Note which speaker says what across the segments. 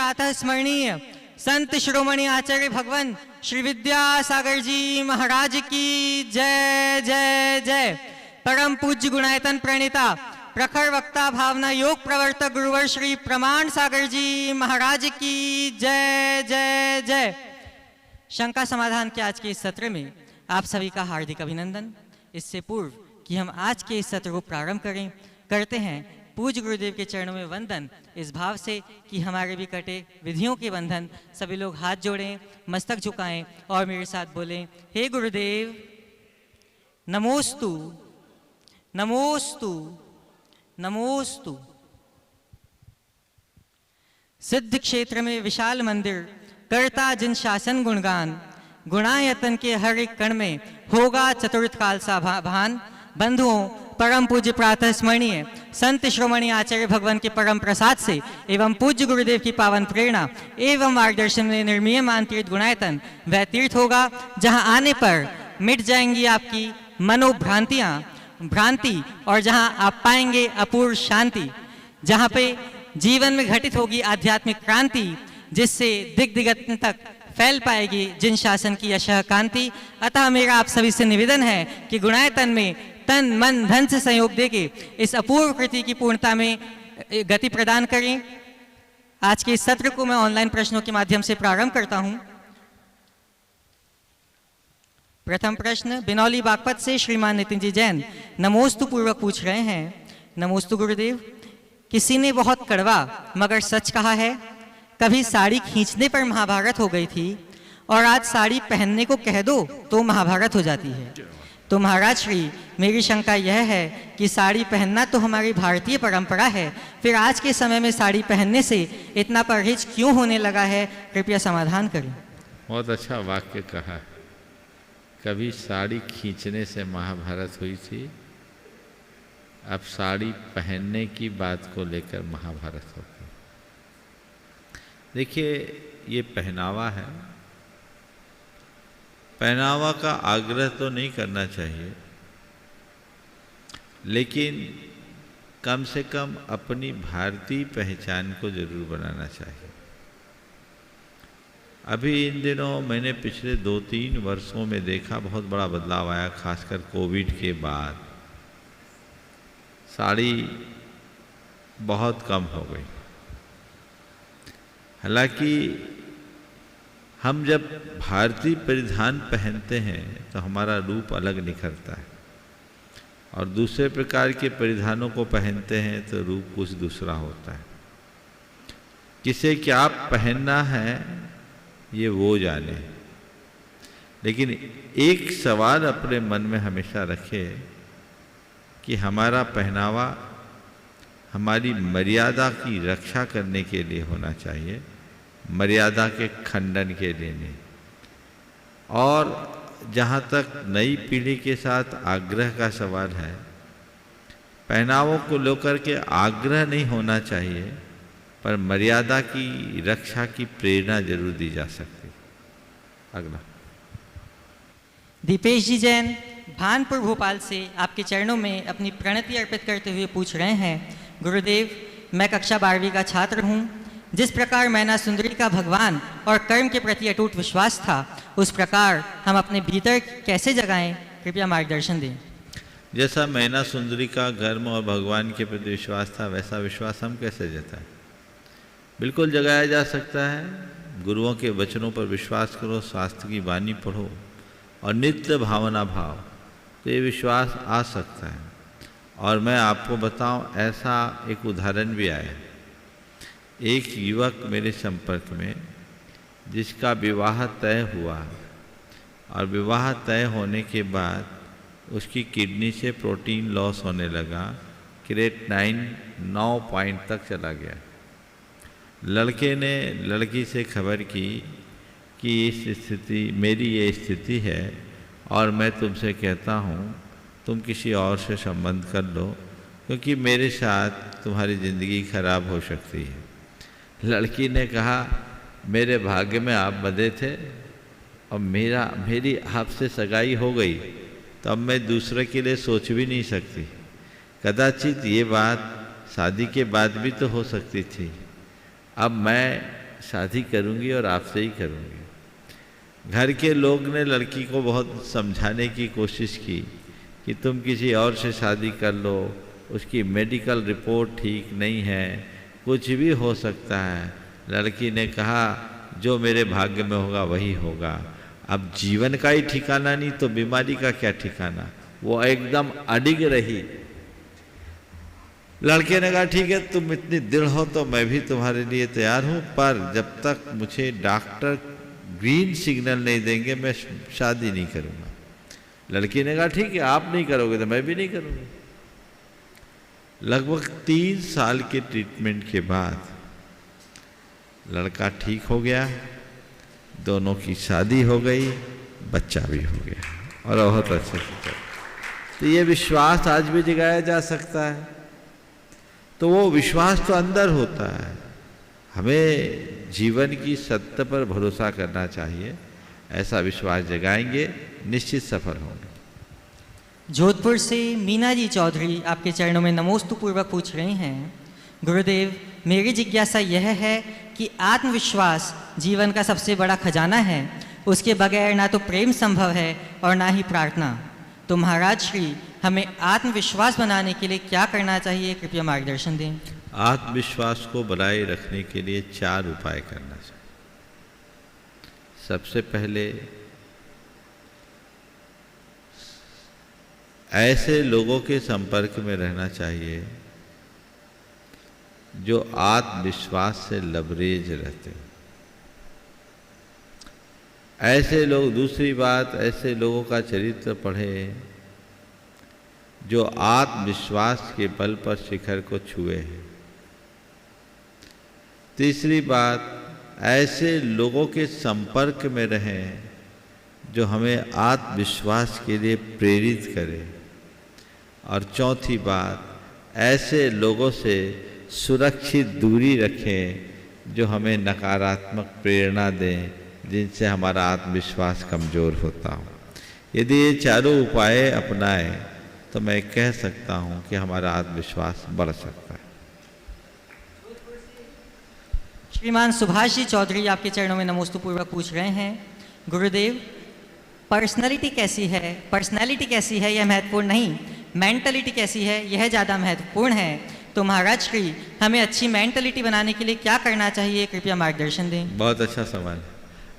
Speaker 1: प्रातः स्मरणीय संत शिरोमणि आचार्य भगवान श्री विद्यासागर जी महाराज की जय जय जय। परम पूज्य गुणायतन प्रणीता प्रखर वक्ता भावना योग प्रवर्तक गुरुवर श्री प्रमाण सागर जी महाराज की जय जय जय। शंका समाधान के आज के इस सत्र में आप सभी का हार्दिक अभिनंदन। इससे पूर्व कि हम आज के इस सत्र को प्रारंभ करते हैं पूज्य गुरुदेव के चरणों में वंदन, इस भाव से कि हमारे भी कटे विधियों के बंधन। सभी लोग हाथ जोड़ें, मस्तक झुकाएं और मेरे साथ बोलें, हे गुरुदेव नमोस्तु नमोस्तु नमोस्तु। सिद्ध क्षेत्र में विशाल मंदिर करता जिन शासन गुणगान, गुणायतन के हर एक कण में होगा चतुर्थ काल सा भान। बंधुओं, परम पूज्य प्रातः स्मरणीय संत शिरोमणि आचार्य भगवान के परम प्रसाद से एवं पूज्य गुरुदेव की पावन प्रेरणा एवं मार्गदर्शन में निर्मीयमान तीर्थ गुणायतन वह तीर्थ होगा जहां आने पर मिट जाएंगी आपकी भ्रांति और जहां आप पाएंगे अपूर्व शांति, जहां पे जीवन में घटित होगी आध्यात्मिक क्रांति, जिससे दिग दिगंत तक फैल पाएगी जिन शासन की यशः कांति। अतः मेरा आप सभी से निवेदन है कि गुणायतन में तन मन धन से सहयोग देके इस अपूर्व कृति की पूर्णता में गति प्रदान करें। आज के इस सत्र को मैं ऑनलाइन प्रश्नों के माध्यम से प्रारंभ करता हूं। प्रथम प्रश्न बिनौली बागपत से श्रीमान नितिन जी जैन नमोस्तु पूर्वक पूछ रहे हैं, नमोस्तु गुरुदेव, किसी ने बहुत कड़वा मगर सच कहा है, कभी साड़ी खींचने पर महाभारत हो गई थी और आज साड़ी पहनने को कह दो तो महाभारत हो जाती है। तो महाराज श्री, मेरी शंका यह है कि साड़ी पहनना तो हमारी भारतीय परंपरा है, फिर आज के समय में साड़ी पहनने से इतना परहेज क्यों होने लगा है, कृपया समाधान करें।
Speaker 2: बहुत अच्छा वाक्य कहा। कभी साड़ी खींचने से महाभारत हुई थी, अब साड़ी पहनने की बात को लेकर महाभारत होती। देखिए, ये पहनावा है, पहनावा का आग्रह तो नहीं करना चाहिए, लेकिन कम से कम अपनी भारतीय पहचान को जरूर बनाना चाहिए। अभी इन दिनों मैंने पिछले 2-3 वर्षों में देखा बहुत बड़ा बदलाव आया, खासकर कोविड के बाद साड़ी बहुत कम हो गई। हालांकि हम जब भारतीय परिधान पहनते हैं तो हमारा रूप अलग निखरता है, और दूसरे प्रकार के परिधानों को पहनते हैं तो रूप कुछ दूसरा होता है। किसे क्या पहनना है ये वो जाने, लेकिन एक सवाल अपने मन में हमेशा रखे कि हमारा पहनावा हमारी मर्यादा की रक्षा करने के लिए होना चाहिए, मर्यादा के खंडन के लिए नहीं। और जहाँ तक नई पीढ़ी के साथ आग्रह का सवाल है, पहनावों को लेकर के आग्रह नहीं होना चाहिए, पर मर्यादा की रक्षा की प्रेरणा जरूर दी जा सकती। अगला
Speaker 1: दीपेश जी जैन भानपुर भोपाल से आपके चरणों में अपनी प्रणति अर्पित करते हुए पूछ रहे हैं, गुरुदेव, मैं कक्षा 12वीं का छात्र हूँ। जिस प्रकार मैना सुंदरी का भगवान और कर्म के प्रति अटूट विश्वास था, उस प्रकार हम अपने भीतर कैसे जगाएं, कृपया मार्गदर्शन दें।
Speaker 2: जैसा मैना सुंदरी का कर्म और भगवान के प्रति विश्वास था, वैसा विश्वास हम कैसे जताएं? बिल्कुल जगाया जा सकता है। गुरुओं के वचनों पर विश्वास करो, शास्त्र की वाणी पढ़ो और नित्य भावना भाव, तो ये विश्वास आ सकता है। और मैं आपको बताऊं, ऐसा एक उदाहरण भी आया। एक युवक मेरे संपर्क में, जिसका विवाह तय हुआ, और विवाह तय होने के बाद उसकी किडनी से प्रोटीन लॉस होने लगा, क्रिएटिनिन 9 पॉइंट तक चला गया। लड़के ने लड़की से खबर की कि मेरी ये स्थिति है और मैं तुमसे कहता हूँ तुम किसी और से संबंध कर लो, क्योंकि मेरे साथ तुम्हारी ज़िंदगी खराब हो सकती है। लड़की ने कहा, मेरे भाग्य में आप बंधे थे और मेरी आपसे सगाई हो गई, तो अब मैं दूसरे के लिए सोच भी नहीं सकती। कदाचित ये बात शादी के बाद भी तो हो सकती थी। अब मैं शादी करूंगी और आपसे ही करूंगी। घर के लोग ने लड़की को बहुत समझाने की कोशिश की कि तुम किसी और से शादी कर लो, उसकी मेडिकल रिपोर्ट ठीक नहीं है, कुछ भी हो सकता है। लड़की ने कहा जो मेरे भाग्य में होगा वही होगा। अब जीवन का ही ठिकाना नहीं तो बीमारी का क्या ठिकाना। वो एकदम अडिग रही। लड़के ने कहा ठीक है तुम इतनी दृढ़ हो तो मैं भी तुम्हारे लिए तैयार हूं, पर जब तक मुझे डॉक्टर ग्रीन सिग्नल नहीं देंगे मैं शादी नहीं करूंगा। लड़की ने कहा ठीक है आप नहीं करोगे तो मैं भी नहीं करूंगी। लगभग 3 साल के ट्रीटमेंट के बाद लड़का ठीक हो गया, दोनों की शादी हो गई, बच्चा भी हो गया और बहुत अच्छे से चल। तो ये विश्वास आज भी जगाया जा सकता है। तो वो विश्वास तो अंदर होता है। हमें जीवन की सत्य पर भरोसा करना चाहिए। ऐसा विश्वास जगाएंगे निश्चित सफल होंगे।
Speaker 1: जोधपुर से मीना जी चौधरी आपके चरणों में नमोस्तु पूर्वक पूछ रहे हैं, गुरुदेव मेरी जिज्ञासा यह है कि आत्मविश्वास जीवन का सबसे बड़ा खजाना है, उसके बगैर ना तो प्रेम संभव है और ना ही प्रार्थना। तो महाराज श्री हमें आत्मविश्वास बनाने के लिए क्या करना चाहिए, कृपया मार्गदर्शन दें।
Speaker 2: आत्मविश्वास को बनाए रखने के लिए 4 उपाय करना चाहिए। सबसे पहले ऐसे लोगों के संपर्क में रहना चाहिए जो आत्मविश्वास से लबरेज रहते हैं। ऐसे लोग, दूसरी बात, ऐसे लोगों का चरित्र पढ़ें जो आत्मविश्वास के बल पर शिखर को छुए हैं। तीसरी बात, ऐसे लोगों के संपर्क में रहें जो हमें आत्मविश्वास के लिए प्रेरित करें। और चौथी बात, ऐसे लोगों से सुरक्षित दूरी रखें जो हमें नकारात्मक प्रेरणा दें, जिनसे हमारा आत्मविश्वास कमज़ोर होता हो। यदि ये चारों उपाय अपनाएं तो मैं कह सकता हूं कि हमारा आत्मविश्वास बढ़ सकता है।
Speaker 1: श्रीमान सुभाष जी चौधरी आपके चरणों में नमोस्तु पूर्वक पूछ रहे हैं, गुरुदेव पर्सनालिटी कैसी है यह महत्वपूर्ण नहीं, मेंटलिटी कैसी है यह ज़्यादा महत्वपूर्ण है। तो महाराज श्री हमें अच्छी मेंटलिटी बनाने के लिए क्या करना चाहिए, कृपया मार्गदर्शन दें।
Speaker 2: बहुत अच्छा सवाल है।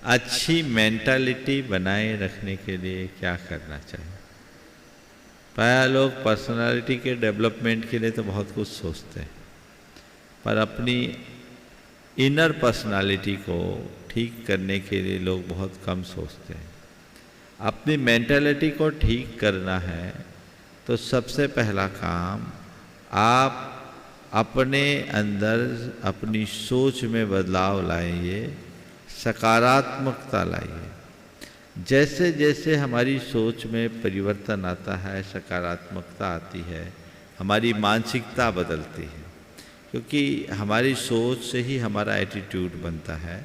Speaker 2: अच्छी मेंटालिटी बनाए रखने के लिए क्या करना चाहिए। प्राय लोग पर्सनालिटी के डेवलपमेंट के लिए तो बहुत कुछ सोचते हैं, पर अपनी इनर पर्सनालिटी को ठीक करने के लिए लोग बहुत कम सोचते हैं। अपनी मेंटालिटी को ठीक करना है तो सबसे पहला काम आप अपने अंदर अपनी सोच में बदलाव लाइए, सकारात्मकता लाइए। जैसे जैसे हमारी सोच में परिवर्तन आता है, सकारात्मकता आती है, हमारी मानसिकता बदलती है, क्योंकि हमारी सोच से ही हमारा एटीट्यूड बनता है।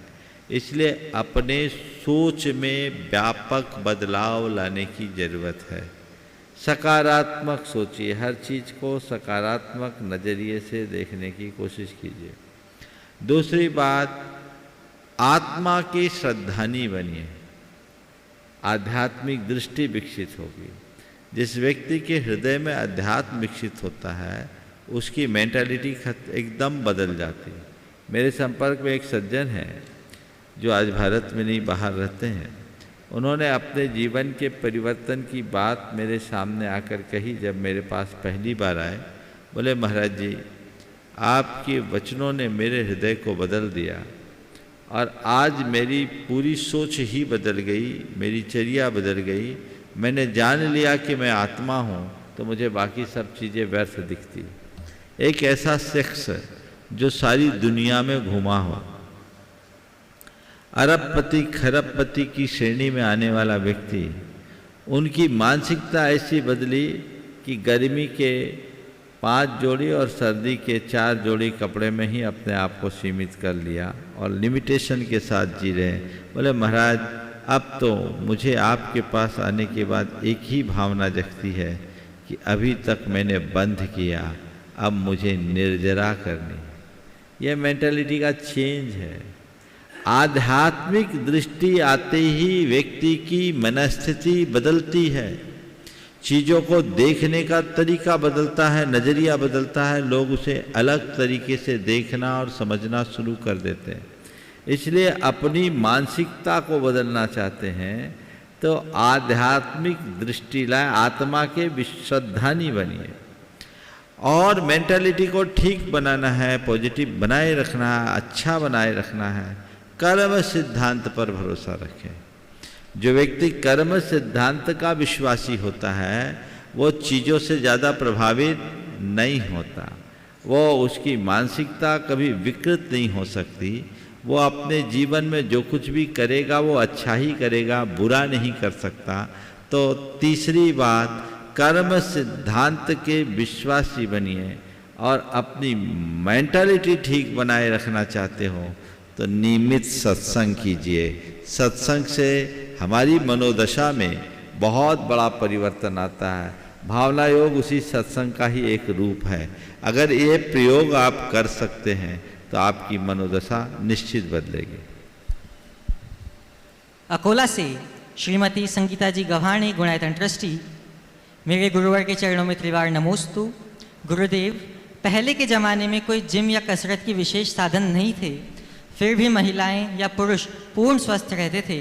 Speaker 2: इसलिए अपने सोच में व्यापक बदलाव लाने की ज़रूरत है। सकारात्मक सोचिए, हर चीज़ को सकारात्मक नज़रिए से देखने की कोशिश कीजिए। दूसरी बात, आत्मा की श्रद्धानी बनिए, आध्यात्मिक दृष्टि विकसित होगी। जिस व्यक्ति के हृदय में अध्यात्म विकसित होता है उसकी मेंटालिटी एकदम बदल जाती है। मेरे संपर्क में एक सज्जन हैं जो आज भारत में नहीं बाहर रहते हैं। उन्होंने अपने जीवन के परिवर्तन की बात मेरे सामने आकर कही जब मेरे पास पहली बार आए। बोले महाराज जी आपके वचनों ने मेरे हृदय को बदल दिया और आज मेरी पूरी सोच ही बदल गई, मेरी चर्या बदल गई। मैंने जान लिया कि मैं आत्मा हूँ तो मुझे बाकी सब चीज़ें व्यर्थ दिखती। एक ऐसा शख्स जो सारी दुनिया में घुमा हो, अरबपति खरबपति की श्रेणी में आने वाला व्यक्ति, उनकी मानसिकता ऐसी बदली कि गर्मी के 5 जोड़ी और सर्दी के 4 जोड़ी कपड़े में ही अपने आप को सीमित कर लिया और लिमिटेशन के साथ जी रहे हैं। बोले महाराज अब तो मुझे आपके पास आने के बाद एक ही भावना जगती है कि अभी तक मैंने बंद किया, अब मुझे निर्जरा करनी। यह मेंटालिटी का चेंज है। आध्यात्मिक दृष्टि आते ही व्यक्ति की मनस्थिति बदलती है, चीज़ों को देखने का तरीका बदलता है, नज़रिया बदलता है, लोग उसे अलग तरीके से देखना और समझना शुरू कर देते हैं। इसलिए अपनी मानसिकता को बदलना चाहते हैं तो आध्यात्मिक दृष्टि लाए, आत्मा के विश्रद्धानी बनिए और मेंटालिटी को ठीक बनाना है, पॉजिटिव बनाए रखना है, अच्छा बनाए रखना है। कर्म सिद्धांत पर भरोसा रखें। जो व्यक्ति कर्म सिद्धांत का विश्वासी होता है वो चीज़ों से ज़्यादा प्रभावित नहीं होता, वो उसकी मानसिकता कभी विकृत नहीं हो सकती। वो अपने जीवन में जो कुछ भी करेगा वो अच्छा ही करेगा, बुरा नहीं कर सकता। तो तीसरी बात, कर्म सिद्धांत के विश्वासी बनिए और अपनी मेंटालिटी ठीक बनाए रखना चाहते हो तो नियमित सत्संग कीजिए। सत्संग से हमारी मनोदशा में बहुत बड़ा परिवर्तन आता है। भावना योग उसी सत्संग का ही एक रूप है। अगर ये प्रयोग आप कर सकते हैं तो आपकी मनोदशा निश्चित बदलेगी।
Speaker 1: अकोला से श्रीमती संगीता जी गव्हाणे, गुणायतन ट्रस्टी। मेरे गुरुवर के चरणों में त्रिवार नमोस्तु। गुरुदेव, पहले के ज़माने में कोई जिम या कसरत की विशेष साधन नहीं थे, फिर भी महिलाएं या पुरुष पूर्ण स्वस्थ रहते थे।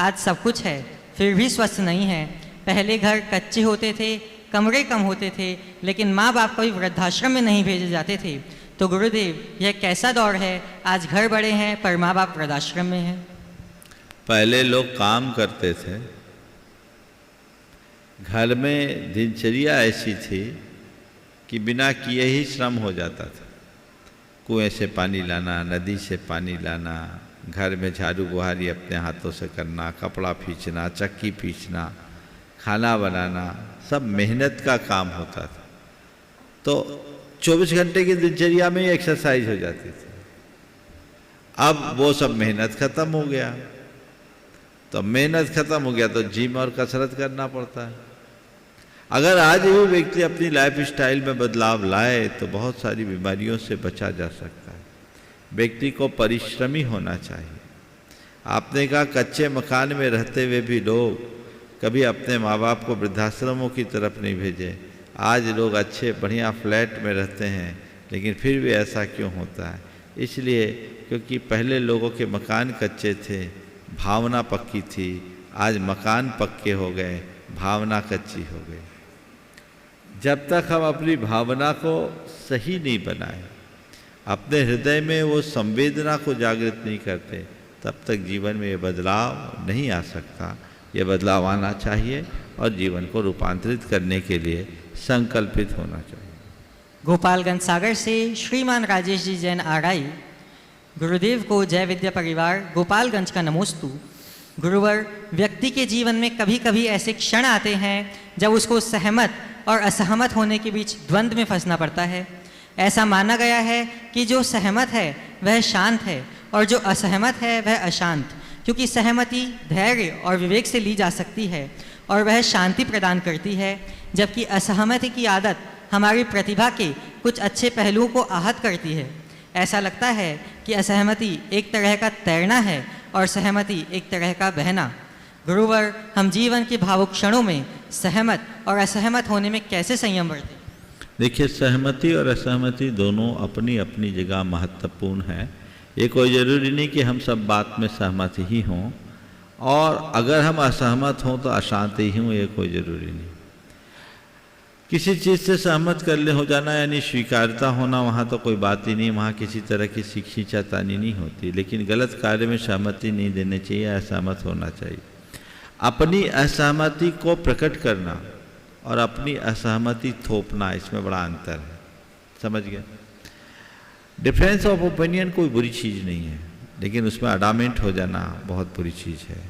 Speaker 1: आज सब कुछ है फिर भी स्वस्थ नहीं है। पहले घर कच्चे होते थे, कमरे कम होते थे, लेकिन माँ बाप कभी वृद्धाश्रम में नहीं भेजे जाते थे। तो गुरुदेव, यह कैसा दौर है? आज घर बड़े हैं पर माँ बाप वृद्धाश्रम में हैं।
Speaker 2: पहले लोग काम करते थे, घर में दिनचर्या ऐसी थी कि बिना किए ही श्रम हो जाता था। कुएं से पानी लाना, नदी से पानी लाना, घर में झाड़ू बुहारी अपने हाथों से करना, कपड़ा खींचना, चक्की पीसना, खाना बनाना, सब मेहनत का काम होता था। तो 24 घंटे की दिनचर्या में ही एक्सरसाइज हो जाती थी। अब वो सब मेहनत खत्म हो गया, तो मेहनत खत्म हो गया तो जिम और कसरत करना पड़ता है। अगर आज भी व्यक्ति अपनी लाइफ स्टाइल में बदलाव लाए तो बहुत सारी बीमारियों से बचा जा सकता है। व्यक्ति को परिश्रमी होना चाहिए। आपने कहा कच्चे मकान में रहते हुए भी लोग कभी अपने माँ बाप को वृद्धाश्रमों की तरफ नहीं भेजे। आज लोग अच्छे बढ़िया फ्लैट में रहते हैं, लेकिन फिर भी ऐसा क्यों होता है? इसलिए क्योंकि पहले लोगों के मकान कच्चे थे, भावना पक्की थी। आज मकान पक्के हो गए, भावना कच्ची हो गई। जब तक हम अपनी भावना को सही नहीं बनाए, अपने हृदय में वो संवेदना को जागृत नहीं करते, तब तक जीवन में ये बदलाव नहीं आ सकता। ये बदलाव आना चाहिए और जीवन को रूपांतरित करने के लिए संकल्पित होना चाहिए।
Speaker 1: गोपालगंज सागर से श्रीमान राजेश जी जैन आरआई। गुरुदेव को जय विद्या परिवार गोपालगंज का नमोस्तु। गुरुवर, व्यक्ति के जीवन में कभी कभी ऐसे क्षण आते हैं जब उसको सहमत और असहमत होने के बीच द्वंद्व में फंसना पड़ता है। ऐसा माना गया है कि जो सहमत है वह शांत है और जो असहमत है वह अशांत, क्योंकि सहमति धैर्य और विवेक से ली जा सकती है और वह शांति प्रदान करती है, जबकि असहमति की आदत हमारी प्रतिभा के कुछ अच्छे पहलुओं को आहत करती है। ऐसा लगता है कि असहमति एक तरह का तैरना है और सहमति एक तरह का बहना। गुरुवर, हम जीवन के भावुक क्षणों में सहमत और असहमत होने में कैसे संयम बरतें?
Speaker 2: देखिए, सहमति और असहमति दोनों अपनी अपनी जगह महत्वपूर्ण है। ये कोई ज़रूरी नहीं कि हम सब बात में सहमत ही हों, और अगर हम असहमत हों तो अशांत ही हों, ये कोई ज़रूरी नहीं। किसी चीज़ से सहमत कर ले हो जाना यानी स्वीकारता होना, वहाँ तो कोई बात ही नहीं, वहाँ किसी तरह की खींचातानी नहीं होती। लेकिन गलत कार्य में सहमति नहीं देनी चाहिए, असहमत होना चाहिए। अपनी असहमति को प्रकट करना और अपनी असहमति थोपना, इसमें बड़ा अंतर है। समझ गया? डिफरेंस ऑफ ओपिनियन कोई बुरी चीज़ नहीं है, लेकिन उसमें अडामेंट हो जाना बहुत बुरी चीज़ है।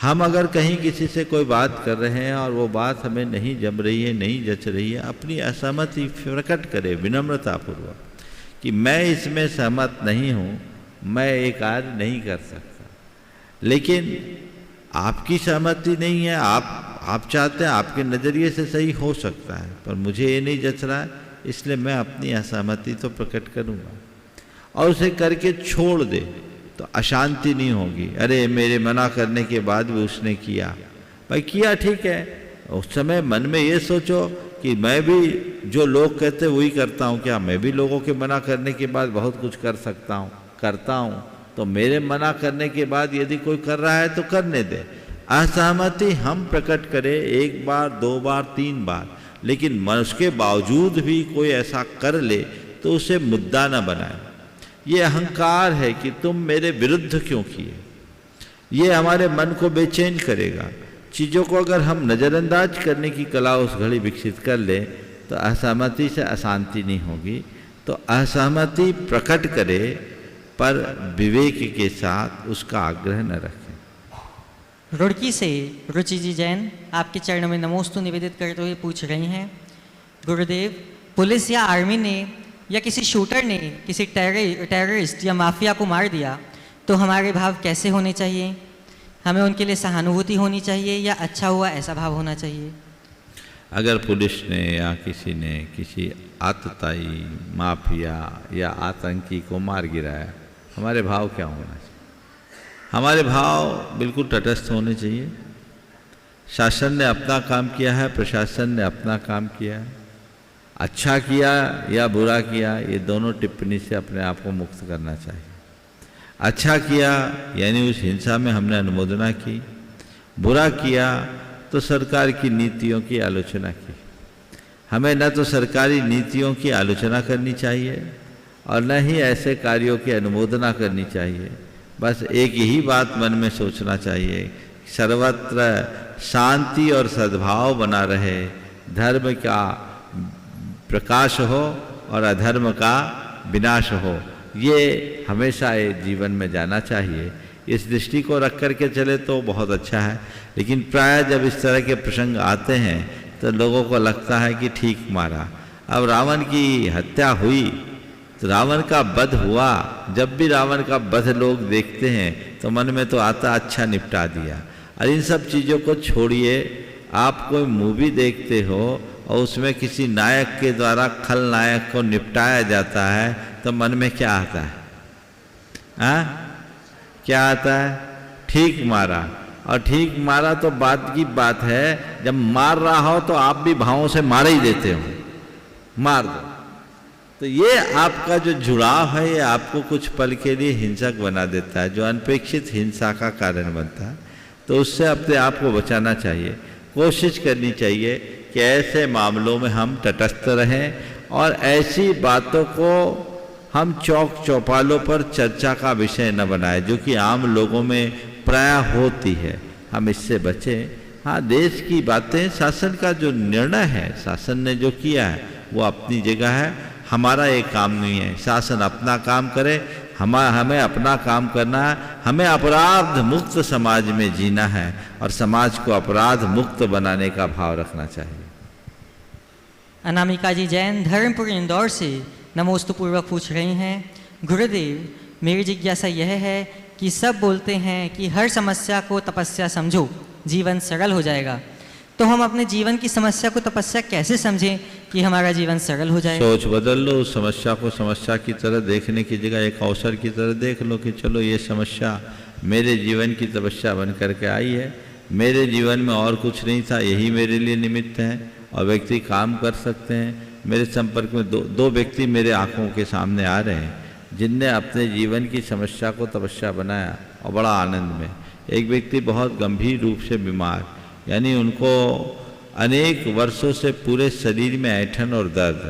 Speaker 2: हम अगर कहीं किसी से कोई बात कर रहे हैं और वो बात हमें नहीं जम रही है, नहीं जच रही है, अपनी असहमति प्रकट करें विनम्रतापूर्वक कि मैं इसमें सहमत नहीं हूँ, मैं ये कार्य नहीं कर सकता। लेकिन आपकी सहमति नहीं है, आप चाहते हैं, आपके नज़रिए से सही हो सकता है, पर मुझे ये नहीं जच रहा है, इसलिए मैं अपनी असहमति तो प्रकट करूँगा। और उसे करके छोड़ दे, तो अशांति नहीं होगी। अरे मेरे मना करने के बाद भी उसने किया, भाई किया ठीक है, उस समय मन में ये सोचो कि मैं भी जो लोग कहते वही करता हूँ, क्या मैं भी लोगों के मना करने के बाद बहुत कुछ कर सकता हूँ, करता हूँ, तो मेरे मना करने के बाद यदि कोई कर रहा है तो करने दे। असहमति हम प्रकट करें 1 बार 2 बार 3 बार, लेकिन उसके बावजूद भी कोई ऐसा कर ले तो उसे मुद्दा न बनाए। ये अहंकार है कि तुम मेरे विरुद्ध क्यों किए, ये हमारे मन को बेचैन करेगा। चीज़ों को अगर हम नज़रअंदाज करने की कला उस घड़ी विकसित कर ले तो असहमति से अशांति नहीं होगी। तो असहमति प्रकट करे पर विवेक के साथ उसका आग्रह न रखें।
Speaker 1: रुड़की से रुचि जी जैन आपके चरणों में नमोस्तु निवेदित करते हुए पूछ रही हैं, गुरुदेव, पुलिस या आर्मी ने या किसी शूटर ने किसी टेररिस्ट या माफिया को मार दिया तो हमारे भाव कैसे होने चाहिए? हमें उनके लिए सहानुभूति होनी चाहिए या अच्छा हुआ ऐसा भाव होना चाहिए?
Speaker 2: अगर पुलिस ने या किसी ने किसी आतताई माफिया या आतंकी को मार गिराया, हमारे भाव क्या होना चाहिए? हमारे भाव बिल्कुल तटस्थ होने चाहिए। शासन ने अपना काम किया है, प्रशासन ने अपना काम किया है। अच्छा किया या बुरा किया, ये दोनों टिप्पणी से अपने आप को मुक्त करना चाहिए। अच्छा किया यानी उस हिंसा में हमने अनुमोदना की, बुरा किया तो सरकार की नीतियों की आलोचना की। हमें न तो सरकारी नीतियों की आलोचना करनी चाहिए और न ही ऐसे कार्यों की अनुमोदना करनी चाहिए। बस एक ही बात मन में सोचना चाहिए, सर्वत्र शांति और सद्भाव बना रहे, धर्म का प्रकाश हो और अधर्म का विनाश हो, ये हमेशा जीवन में जाना चाहिए। इस दृष्टि को रख करके चले तो बहुत अच्छा है। लेकिन प्राय जब इस तरह के प्रसंग आते हैं तो लोगों को लगता है कि ठीक मारा। अब रावण की हत्या हुई तो रावण का वध हुआ, जब भी रावण का वध लोग देखते हैं तो मन में तो आता अच्छा निपटा दिया। और इन सब चीज़ों को छोड़िए, आप कोई मूवी देखते हो और उसमें किसी नायक के द्वारा खलनायक को निपटाया जाता है तो मन में क्या आता है? क्या आता है? ठीक मारा। और ठीक मारा तो बात की बात है, जब मार रहा हो तो आप भी भावों से मार ही देते हो, मार दो। तो ये आपका जो जुड़ाव है ये आपको कुछ पल के लिए हिंसक बना देता है, जो अनपेक्षित हिंसा का कारण बनता है। तो उससे अपने आप को बचाना चाहिए। कोशिश करनी चाहिए कि ऐसे मामलों में हम तटस्थ रहें और ऐसी बातों को हम चौक चौपालों पर चर्चा का विषय न बनाए जो कि आम लोगों में प्राय होती है। हम इससे बचें। हाँ, देश की बातें, शासन का जो निर्णय है, शासन ने जो किया है वो अपनी जगह है, हमारा ये काम नहीं है। शासन अपना काम करे, हमें अपना काम करना है। हमें अपराध मुक्त समाज में जीना है और समाज को अपराध मुक्त बनाने का भाव रखना चाहिए।
Speaker 1: अनामिका जी जैन धर्मपुर इंदौर से नमोस्तु पूर्वक पूछ रही हैं, गुरुदेव, मेरी जिज्ञासा यह है कि सब बोलते हैं कि हर समस्या को तपस्या समझो, जीवन सरल हो जाएगा। तो हम अपने जीवन की समस्या को तपस्या कैसे समझें कि हमारा जीवन सरल हो जाए?
Speaker 2: सोच बदल लो। उस समस्या को समस्या की तरह देखने की जगह एक अवसर की तरह देख लो कि चलो ये समस्या मेरे जीवन की तपस्या बन करके आई है। मेरे जीवन में और कुछ नहीं था, यही मेरे लिए निमित्त है और व्यक्ति काम कर सकते हैं। मेरे संपर्क में दो व्यक्ति मेरे आंखों के सामने आ रहे हैं जिनने अपने जीवन की समस्या को तपस्या बनाया और बड़ा आनंद में। एक व्यक्ति बहुत गंभीर रूप से बीमार, यानी उनको अनेक वर्षों से पूरे शरीर में ऐंठन और दर्द,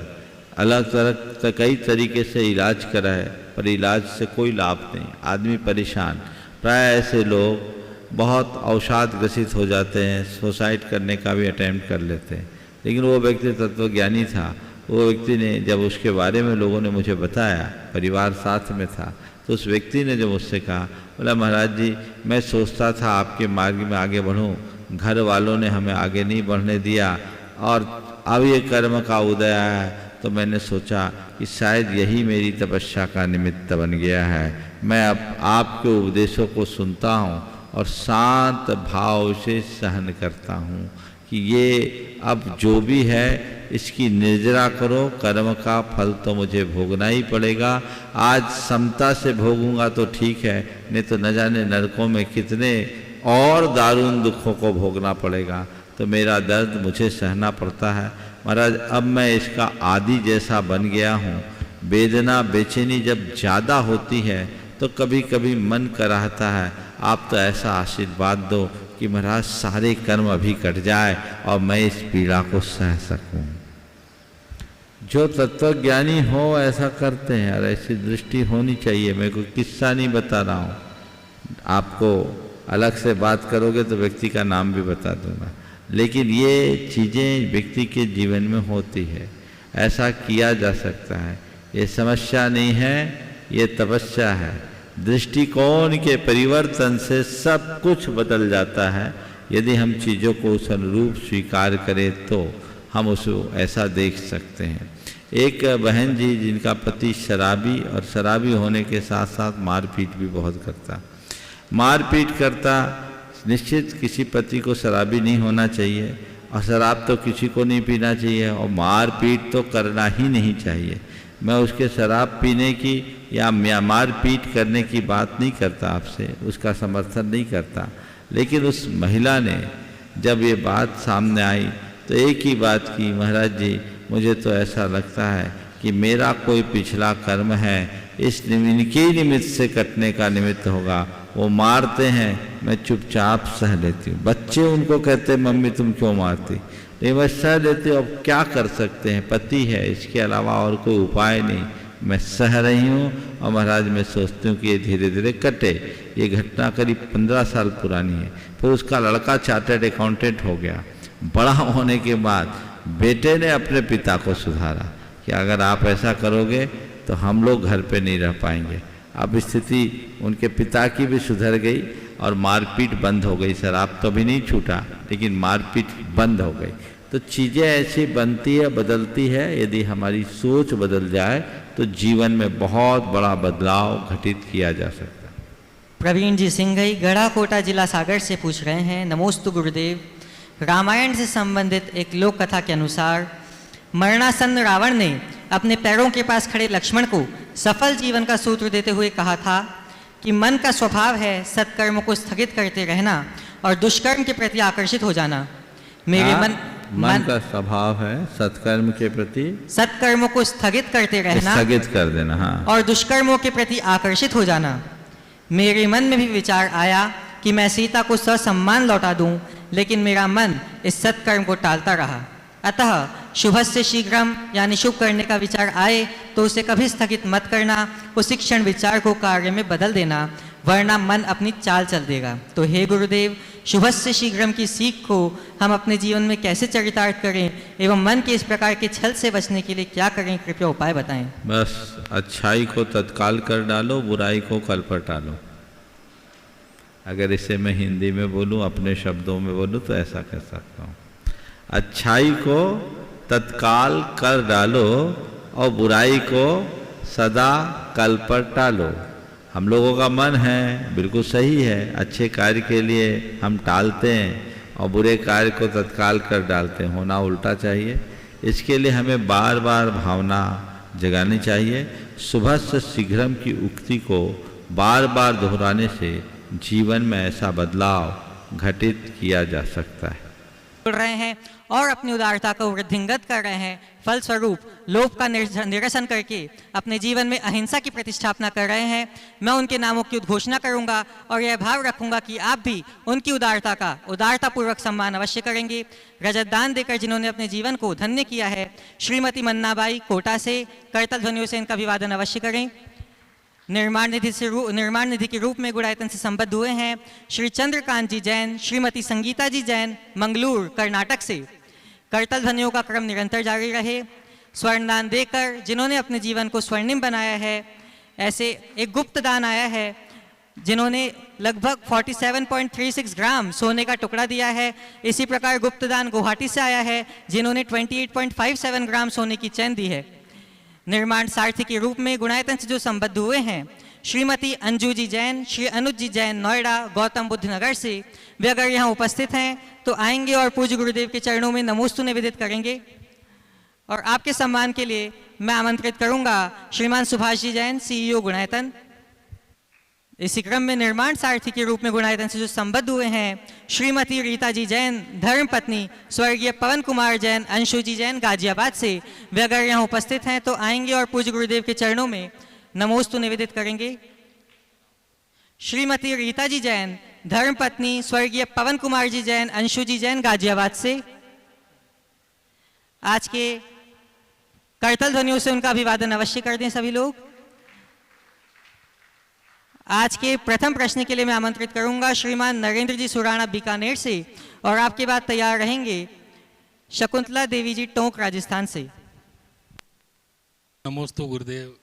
Speaker 2: अलग अलग कई तरीके से इलाज करा है पर इलाज से कोई लाभ नहीं, आदमी परेशान। प्राय ऐसे लोग बहुत अवसाद ग्रसित हो जाते हैं, सुसाइड करने का भी अटैम्प्ट कर लेते हैं। लेकिन वो व्यक्ति तत्वज्ञानी था। वो व्यक्ति ने जब उसके बारे में लोगों ने मुझे बताया, परिवार साथ में था, तो उस व्यक्ति ने जब मुझसे कहा, बोला महाराज जी, मैं सोचता था आपके मार्ग में आगे बढ़ूं, घर वालों ने हमें आगे नहीं बढ़ने दिया और अब ये कर्म का उदय है तो मैंने सोचा कि शायद यही मेरी तपस्या का निमित्त बन गया है। मैं अब आपके उपदेशों को सुनता हूँ और शांत भाव से सहन करता हूँ। कि ये अब जो भी है इसकी निर्जरा करो, कर्म का फल तो मुझे भोगना ही पड़ेगा। आज समता से भोगूंगा तो ठीक है, नहीं तो न जाने नरकों में कितने और दारुण दुखों को भोगना पड़ेगा। तो मेरा दर्द मुझे सहना पड़ता है महाराज। अब मैं इसका आदी जैसा बन गया हूँ। वेदना बेचैनी जब ज़्यादा होती है तो कभी कभी मन कराहता है आप तो ऐसा आशीर्वाद दो कि महाराज सारे कर्म अभी कट जाए और मैं इस पीड़ा को सह सकूं। जो तत्वज्ञानी हो ऐसा करते हैं और ऐसी दृष्टि होनी चाहिए। मैं कोई किस्सा नहीं बता रहा हूँ, आपको अलग से बात करोगे तो व्यक्ति का नाम भी बता दूंगा, लेकिन ये चीज़ें व्यक्ति के जीवन में होती है, ऐसा किया जा सकता है। ये समस्या नहीं है, ये तपस्या है। दृष्टिकोण के परिवर्तन से सब कुछ बदल जाता है। यदि हम चीज़ों को उस अनुरूप स्वीकार करें तो हम उसको ऐसा देख सकते हैं। एक बहन जी जिनका पति शराबी और शराबी होने के साथ साथ मारपीट भी बहुत करता, मारपीट करता। निश्चित किसी पति को शराबी नहीं होना चाहिए और शराब तो किसी को नहीं पीना चाहिए और मारपीट तो करना ही नहीं चाहिए। मैं उसके शराब पीने की या मारपीट करने की बात नहीं करता, आपसे उसका समर्थन नहीं करता। लेकिन उस महिला ने जब ये बात सामने आई तो एक ही बात की, महाराज जी मुझे तो ऐसा लगता है कि मेरा कोई पिछला कर्म है, इस इनके निमित्त से कटने का निमित्त होगा। वो मारते हैं, मैं चुपचाप सह लेती हूँ। बच्चे उनको कहते हैं मम्मी तुम क्यों मारती, नहीं मैं सह लेती हूँ। अब क्या कर सकते हैं, पति है, इसके अलावा और कोई उपाय नहीं। मैं सह रही हूँ और महाराज मैं सोचती हूँ कि ये धीरे धीरे कटे। ये घटना करीब 15 साल पुरानी है। फिर उसका लड़का चार्टर्ड अकाउंटेंट हो गया। बड़ा होने के बाद बेटे ने अपने पिता को सुधारा कि अगर आप ऐसा करोगे तो हम लोग घर पे नहीं रह पाएंगे। अब स्थिति उनके पिता की भी सुधर गई और मारपीट बंद हो गई। शराब तो भी नहीं छूटा लेकिन मारपीट बंद हो गई। तो चीज़ें ऐसी बनती है, बदलती है। यदि हमारी सोच बदल जाए तो जीवन में बहुत बड़ा बदलाव घटित किया जा सकता है।
Speaker 1: प्रवीण जी सिंघई गढ़ा कोटा जिला सागर से पूछ रहे हैं, नमोस्तु गुरुदेव। रामायण से संबंधित एक लोक कथा के अनुसार मरणासन्न रावण ने अपने पैरों के पास खड़े लक्ष्मण को सफल जीवन का सूत्र देते हुए कहा था कि मन का स्वभाव है सत्कर्मों को स्थगित करते रहना और दुष्कर्म के प्रति आकर्षित हो जाना। मेरे मन
Speaker 2: का स्वभाव है सत्कर्म के प्रति,
Speaker 1: सत्कर्मों को स्थगित करते रहना,
Speaker 2: स्थगित कर देना, हाँ,
Speaker 1: और दुष्कर्मों के प्रति आकर्षित हो जाना। मेरे मन में भी विचार आया कि मैं सीता को ससम्मान लौटा दूं, लेकिन मेरा मन इस सत्कर्म को टालता रहा। अतः शुभस्य शीघ्रम यानी शुभ करने का विचार आए तो उसे कभी स्थगित मत करना, उसी क्षण विचार को कार्य में बदल देना, वरना मन अपनी चाल चल देगा। तो हे गुरुदेव, शुभस्य शीघ्रम की सीख को हम अपने जीवन में कैसे चरितार्थ करें एवं मन के इस प्रकार के छल से बचने के लिए क्या करें, कृपया उपाय बताएं।
Speaker 2: बस अच्छाई को तत्काल कर डालो, बुराई को कल पर टालो। अगर इसे मैं हिंदी में बोलूं, अपने शब्दों में बोलूं तो ऐसा कह सकता हूँ, अच्छाई को तत्काल कर डालो और बुराई को सदा कल पर टालो। हम लोगों का मन है, बिल्कुल सही है, अच्छे कार्य के लिए हम टालते हैं और बुरे कार्य को तत्काल कर डालते हैं। होना उल्टा चाहिए। इसके लिए हमें बार बार भावना जगानी चाहिए। शुभस्य शीघ्रम की उक्ति को बार बार दोहराने से जीवन में ऐसा बदलाव घटित किया जा सकता है।
Speaker 1: रहे हैं और अपनी उदारता को वृद्धिंगत कर रहे हैं, फलस्वरूप लोभ का निरसन करके अपने जीवन में अहिंसा की प्रतिष्ठापना कर रहे हैं। मैं उनके नामों की उद्घोषणा करूंगा और यह भाव रखूंगा कि आप भी उनकी उदारता का उदारतापूर्वक सम्मान अवश्य करेंगे। रजत दान देकर जिन्होंने अपने जीवन को धन्य किया है, श्रीमती मन्नाबाई कोटा से, करतल ध्वनियों से इनका अभिवादन अवश्य करें। निर्माण निधि के रूप में गुणायतन से संबद्ध हुए हैं श्री चंद्रकांत जी जैन, श्रीमती संगीता जी जैन, मंगलूर कर्नाटक से। करतल ध्वनियों का क्रम निरंतर जारी रहे। स्वर्णदान देकर जिन्होंने अपने जीवन को स्वर्णिम बनाया है, ऐसे एक गुप्त दान आया है जिन्होंने लगभग 47.36 ग्राम सोने का टुकड़ा दिया है। इसी प्रकार गुप्त दान गुवाहाटी से आया है जिन्होंने 28.57 ग्राम सोने की चैन दी है। निर्माण सारथी के रूप में गुणायतन से जो संबद्ध हुए हैं श्रीमती अंजू जी जैन, श्री अनुज जी जैन नोएडा गौतम बुद्ध नगर से, वे अगर यहाँ उपस्थित हैं तो आएंगे और पूज्य गुरुदेव के चरणों में नमोस्तु निवेदित करेंगे। और आपके सम्मान के लिए मैं आमंत्रित करूंगा श्रीमान सुभाष जी जैन, सीईओ गुणायतन। इसी क्रम में निर्माण सारथी के रूप में गुणायतन से जो संबद्ध हुए हैं श्रीमती रीता जी जैन, धर्मपत्नी स्वर्गीय पवन कुमार जैन, अंशु जी जैन गाजियाबाद से, वे अगर यहाँ उपस्थित हैं तो आएंगे और पूज्य गुरुदेव के चरणों में नमोस्तु निवेदित करेंगे। श्रीमती रीता जी जैन, धर्मपत्नी स्वर्गीय पवन कुमार जी जैन, अंशु जी जैन गाजियाबाद से। आज के करतल ध्वनियों से उनका अभिवादन अवश्य कर दें सभी लोग। आज के प्रथम प्रश्न के लिए मैं आमंत्रित करूंगा श्रीमान नरेंद्र जी सुराणा बीकानेर से, और आपके बाद तैयार रहेंगे शकुंतला देवी जी टोंक राजस्थान से।
Speaker 3: नमोस्तु गुरुदेव।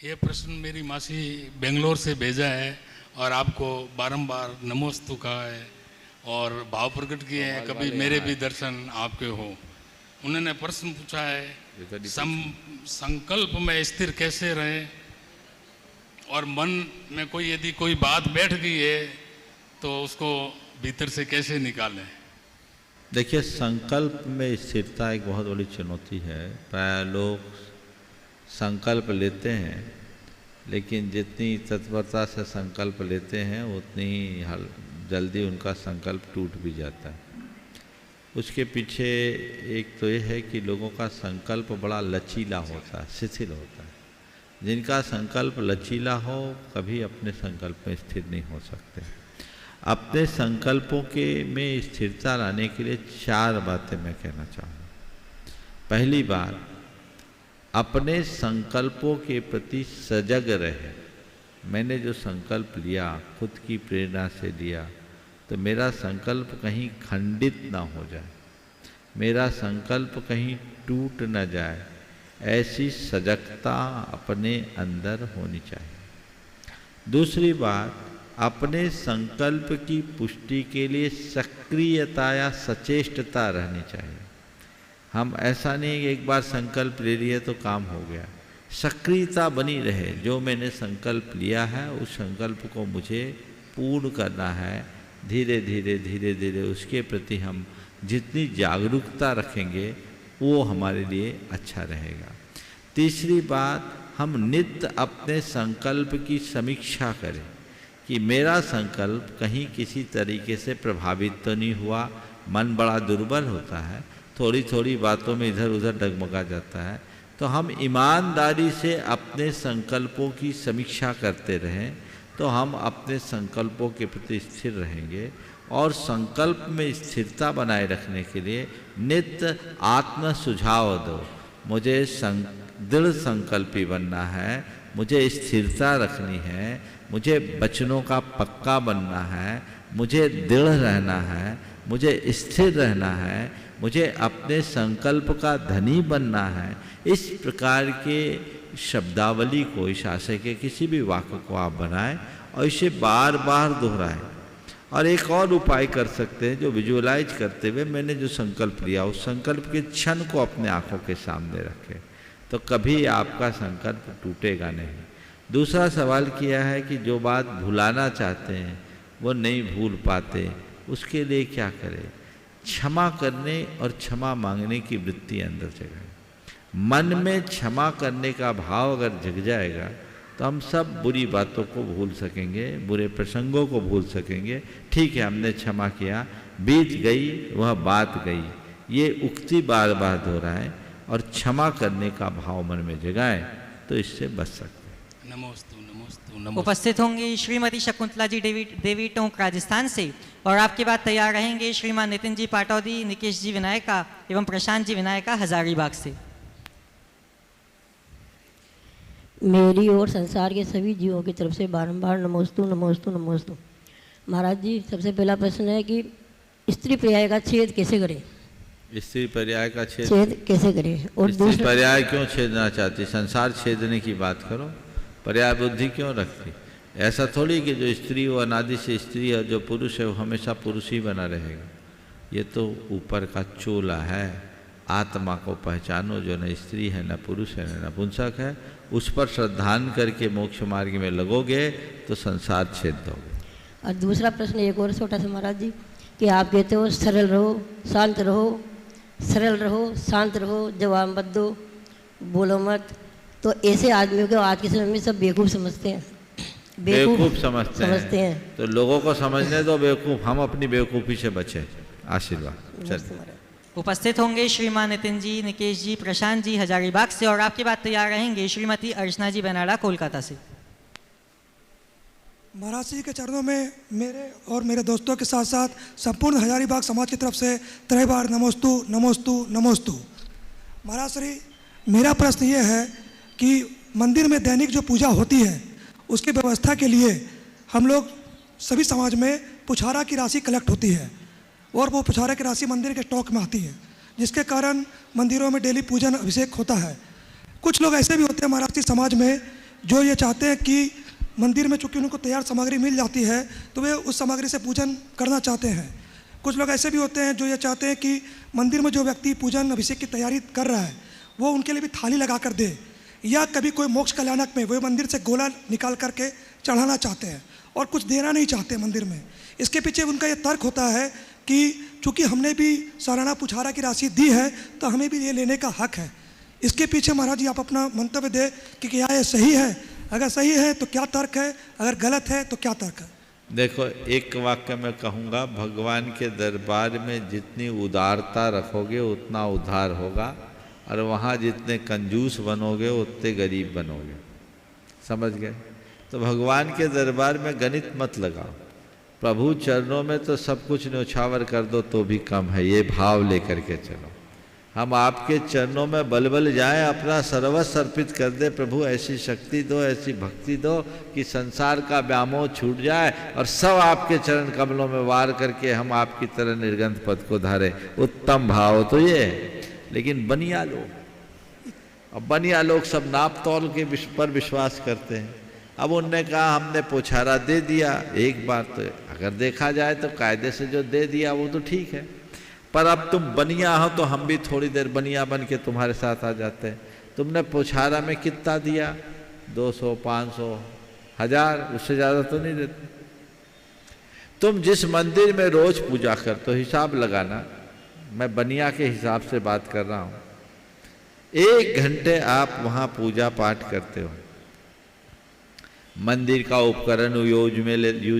Speaker 3: ये प्रश्न मेरी मासी बेंगलोर से भेजा है और आपको बारंबार नमोस्तु कहा है और भाव प्रकट किए हैं, कभी मेरे भी दर्शन आपके हो। उन्होंने प्रश्न पूछा है संकल्प में स्थिर कैसे रहें और मन में कोई यदि कोई बात बैठ गई है तो उसको भीतर से कैसे निकालें।
Speaker 2: देखिए, संकल्प में स्थिरता एक बहुत बड़ी चुनौती है। प्राय लोग संकल्प लेते हैं, लेकिन जितनी तत्परता से संकल्प लेते हैं उतनी जल्दी उनका संकल्प टूट भी जाता है। उसके पीछे एक तो ये है कि लोगों का संकल्प बड़ा लचीला होता है, शिथिल होता है। जिनका संकल्प लचीला हो कभी अपने संकल्प में स्थिर नहीं हो सकते। अपने संकल्पों के में स्थिरता लाने के लिए 4 बातें मैं कहना चाहूँगा। पहली बात, अपने संकल्पों के प्रति सजग रहे। मैंने जो संकल्प लिया खुद की प्रेरणा से लिया, तो मेरा संकल्प कहीं खंडित ना हो जाए, मेरा संकल्प कहीं टूट न जाए, ऐसी सजगता अपने अंदर होनी चाहिए। दूसरी बात, अपने संकल्प की पुष्टि के लिए सक्रियता या सचेष्टता रहनी चाहिए। हम ऐसा नहीं कि एक बार संकल्प ले लिए तो काम हो गया, सक्रियता बनी रहे। जो मैंने संकल्प लिया है उस संकल्प को मुझे पूर्ण करना है। धीरे धीरे धीरे धीरे उसके प्रति हम जितनी जागरूकता रखेंगे वो हमारे लिए अच्छा रहेगा। तीसरी बात, हम नित्य अपने संकल्प की समीक्षा करें कि मेरा संकल्प कहीं किसी तरीके से प्रभावित तो नहीं हुआ। मन बड़ा दुर्बल होता है, थोड़ी थोड़ी बातों में इधर उधर डगमगा जाता है। तो हम ईमानदारी से अपने संकल्पों की समीक्षा करते रहें तो हम अपने संकल्पों के प्रति स्थिर रहेंगे। और संकल्प में स्थिरता बनाए रखने के लिए नित्य आत्म सुझाव दो। मुझे दृढ़ संकल्पी बनना है, मुझे स्थिरता रखनी है, मुझे वचनों का पक्का बनना है, मुझे दृढ़ रहना है, मुझे स्थिर रहना है, मुझे अपने संकल्प का धनी बनना है। इस प्रकार के शब्दावली को, इस आशय के किसी भी वाक्य को आप बनाएं और इसे बार बार दोहराएं। और एक और उपाय कर सकते हैं जो विजुअलाइज करते हुए मैंने जो संकल्प लिया उस संकल्प के क्षण को अपने आंखों के सामने रखें, तो कभी आपका संकल्प टूटेगा नहीं। दूसरा सवाल किया है कि जो बात भुलाना चाहते हैं वो नहीं भूल पाते, उसके लिए क्या करें। क्षमा करने और क्षमा मांगने की वृत्ति अंदर जगाए। मन में क्षमा करने का भाव अगर जग जाएगा तो हम सब बुरी बातों को भूल सकेंगे, बुरे प्रसंगों को भूल सकेंगे। ठीक है, हमने क्षमा किया, बीत गई वह बात गई, ये उक्ति बार बार दोहराएं और क्षमा करने का भाव मन में जगाएं तो इससे बच सकते हैं।
Speaker 3: नमोस्तु नमोस्तु नमोस्तु।
Speaker 1: उपस्थित होंगी श्रीमती शकुंतला जी देवी टोंक राजस्थान से, और आपके बाद तैयार रहेंगे श्रीमान नितिन जी पाटौदी, निकेश जी विनायका एवं प्रशांत जी विनायका हजारीबाग से।
Speaker 4: मेरी और संसार के सभी जीवों की तरफ से बारंबार नमोस्तु नमोस्तु नमोस्तु। महाराज जी, सबसे पहला प्रश्न है कि स्त्री पर्याय का छेद कैसे करें।
Speaker 2: स्त्री पर्याय का
Speaker 4: छेद कैसे करें, और
Speaker 2: स्त्री पर्याय क्यों छेदना चाहती, संसार छेदने की बात करो, पर्याय बुद्धि क्यों रखती। ऐसा थोड़ी कि जो स्त्री वो अनादि से स्त्री है, जो पुरुष है वो हमेशा पुरुष ही बना रहेगा। ये तो ऊपर का चोला है, आत्मा को पहचानो जो न स्त्री है, न पुरुष है, न नपुंसक है। उस पर श्रद्धान करके मोक्ष मार्ग में लगोगे तो संसार छेद दोगे।
Speaker 4: और दूसरा प्रश्न एक और छोटा सा महाराज जी, कि आप कहते हो सरल रहो, शांत रहो, सरल रहो, शांत रहो, जवाब मत दो, बोलो मत, तो ऐसे आदमियों को आज के समय में सब बेवकूफ़ समझते हैं।
Speaker 2: बेवकूफ़ समझते हैं। तो लोगों को समझने दो बेवकूफ़, हम अपनी बेवकूफ़ी से बचे। आशीर्वाद। चलिए।
Speaker 1: उपस्थित होंगे श्रीमान नितिन जी, निकेश जी, प्रशांत जी हजारीबाग से, और आपके बाद तैयार रहेंगे श्रीमती अर्चना जी बेनाडा कोलकाता से।
Speaker 5: महाराज जी के चरणों में मेरे और मेरे दोस्तों के साथ साथ संपूर्ण हजारीबाग समाज की तरफ से त्रय बार नमोस्तु नमोस्तु नमोस्तु। महाराज श्री, मेरा प्रश्न ये है कि मंदिर में दैनिक जो पूजा होती है उसकी व्यवस्था के लिए हम लोग सभी समाज में पुछारा की राशि कलेक्ट होती है, और वो पुछारा की राशि मंदिर के स्टॉक में आती है, जिसके कारण मंदिरों में डेली पूजन अभिषेक होता है। कुछ लोग ऐसे भी होते हैं महाराज जी समाज में जो ये चाहते हैं कि मंदिर में चूँकि उनको तैयार सामग्री मिल जाती है तो वे उस सामग्री से पूजन करना चाहते हैं। कुछ लोग ऐसे भी होते हैं जो ये चाहते हैं कि मंदिर में जो व्यक्ति पूजन अभिषेक की तैयारी कर रहा है वो उनके लिए भी थाली लगा कर दे, या कभी कोई मोक्ष कल्याणक में वो मंदिर से गोला निकाल करके चढ़ाना चाहते हैं और कुछ देना नहीं चाहते मंदिर में। इसके पीछे उनका ये तर्क होता है कि चूँकि हमने भी सालाना पुछारा की राशि दी है तो हमें भी ये लेने का हक है। इसके पीछे महाराज जी आप अपना मंतव्य दें कि क्या ये सही है, अगर सही है तो क्या तर्क है, अगर गलत है तो क्या तर्क है।
Speaker 2: देखो, एक वाक्य में कहूँगा, भगवान के दरबार में जितनी उदारता रखोगे उतना उद्धार होगा, और वहाँ जितने कंजूस बनोगे उतने गरीब बनोगे। समझ गए? तो भगवान के दरबार में गणित मत लगाओ, प्रभु चरणों में तो सब कुछ न्यौछावर कर दो तो भी कम है, ये भाव लेकर के चलो। हम आपके चरणों में बल जाएं, अपना सर्वस्व अर्पित कर दे, प्रभु ऐसी शक्ति दो, ऐसी भक्ति दो कि संसार का व्यामोह छूट जाए और सब आपके चरण कमलों में वार करके हम आपकी तरह निर्गंध पद को धारे। उत्तम भाव तो ये है। लेकिन बनिया लोग, अब बनिया लोग सब नाप तौल के पर विश्वास करते हैं। अब उनने कहा हमने पुछारा दे दिया एक बार, तो अगर देखा जाए तो कायदे से जो दे दिया वो तो ठीक है, पर अब तुम बनिया हो तो हम भी थोड़ी देर बनिया बन के तुम्हारे साथ आ जाते हैं। तुमने पुछारा में कितना दिया? 200, 500, 1000, उससे ज़्यादा तो नहीं देते। तुम जिस मंदिर में रोज पूजा करते हो हिसाब लगाना, मैं बनिया के हिसाब से बात कर रहा हूँ। 1 घंटे आप वहाँ पूजा पाठ करते हो, मंदिर का उपकरण यूज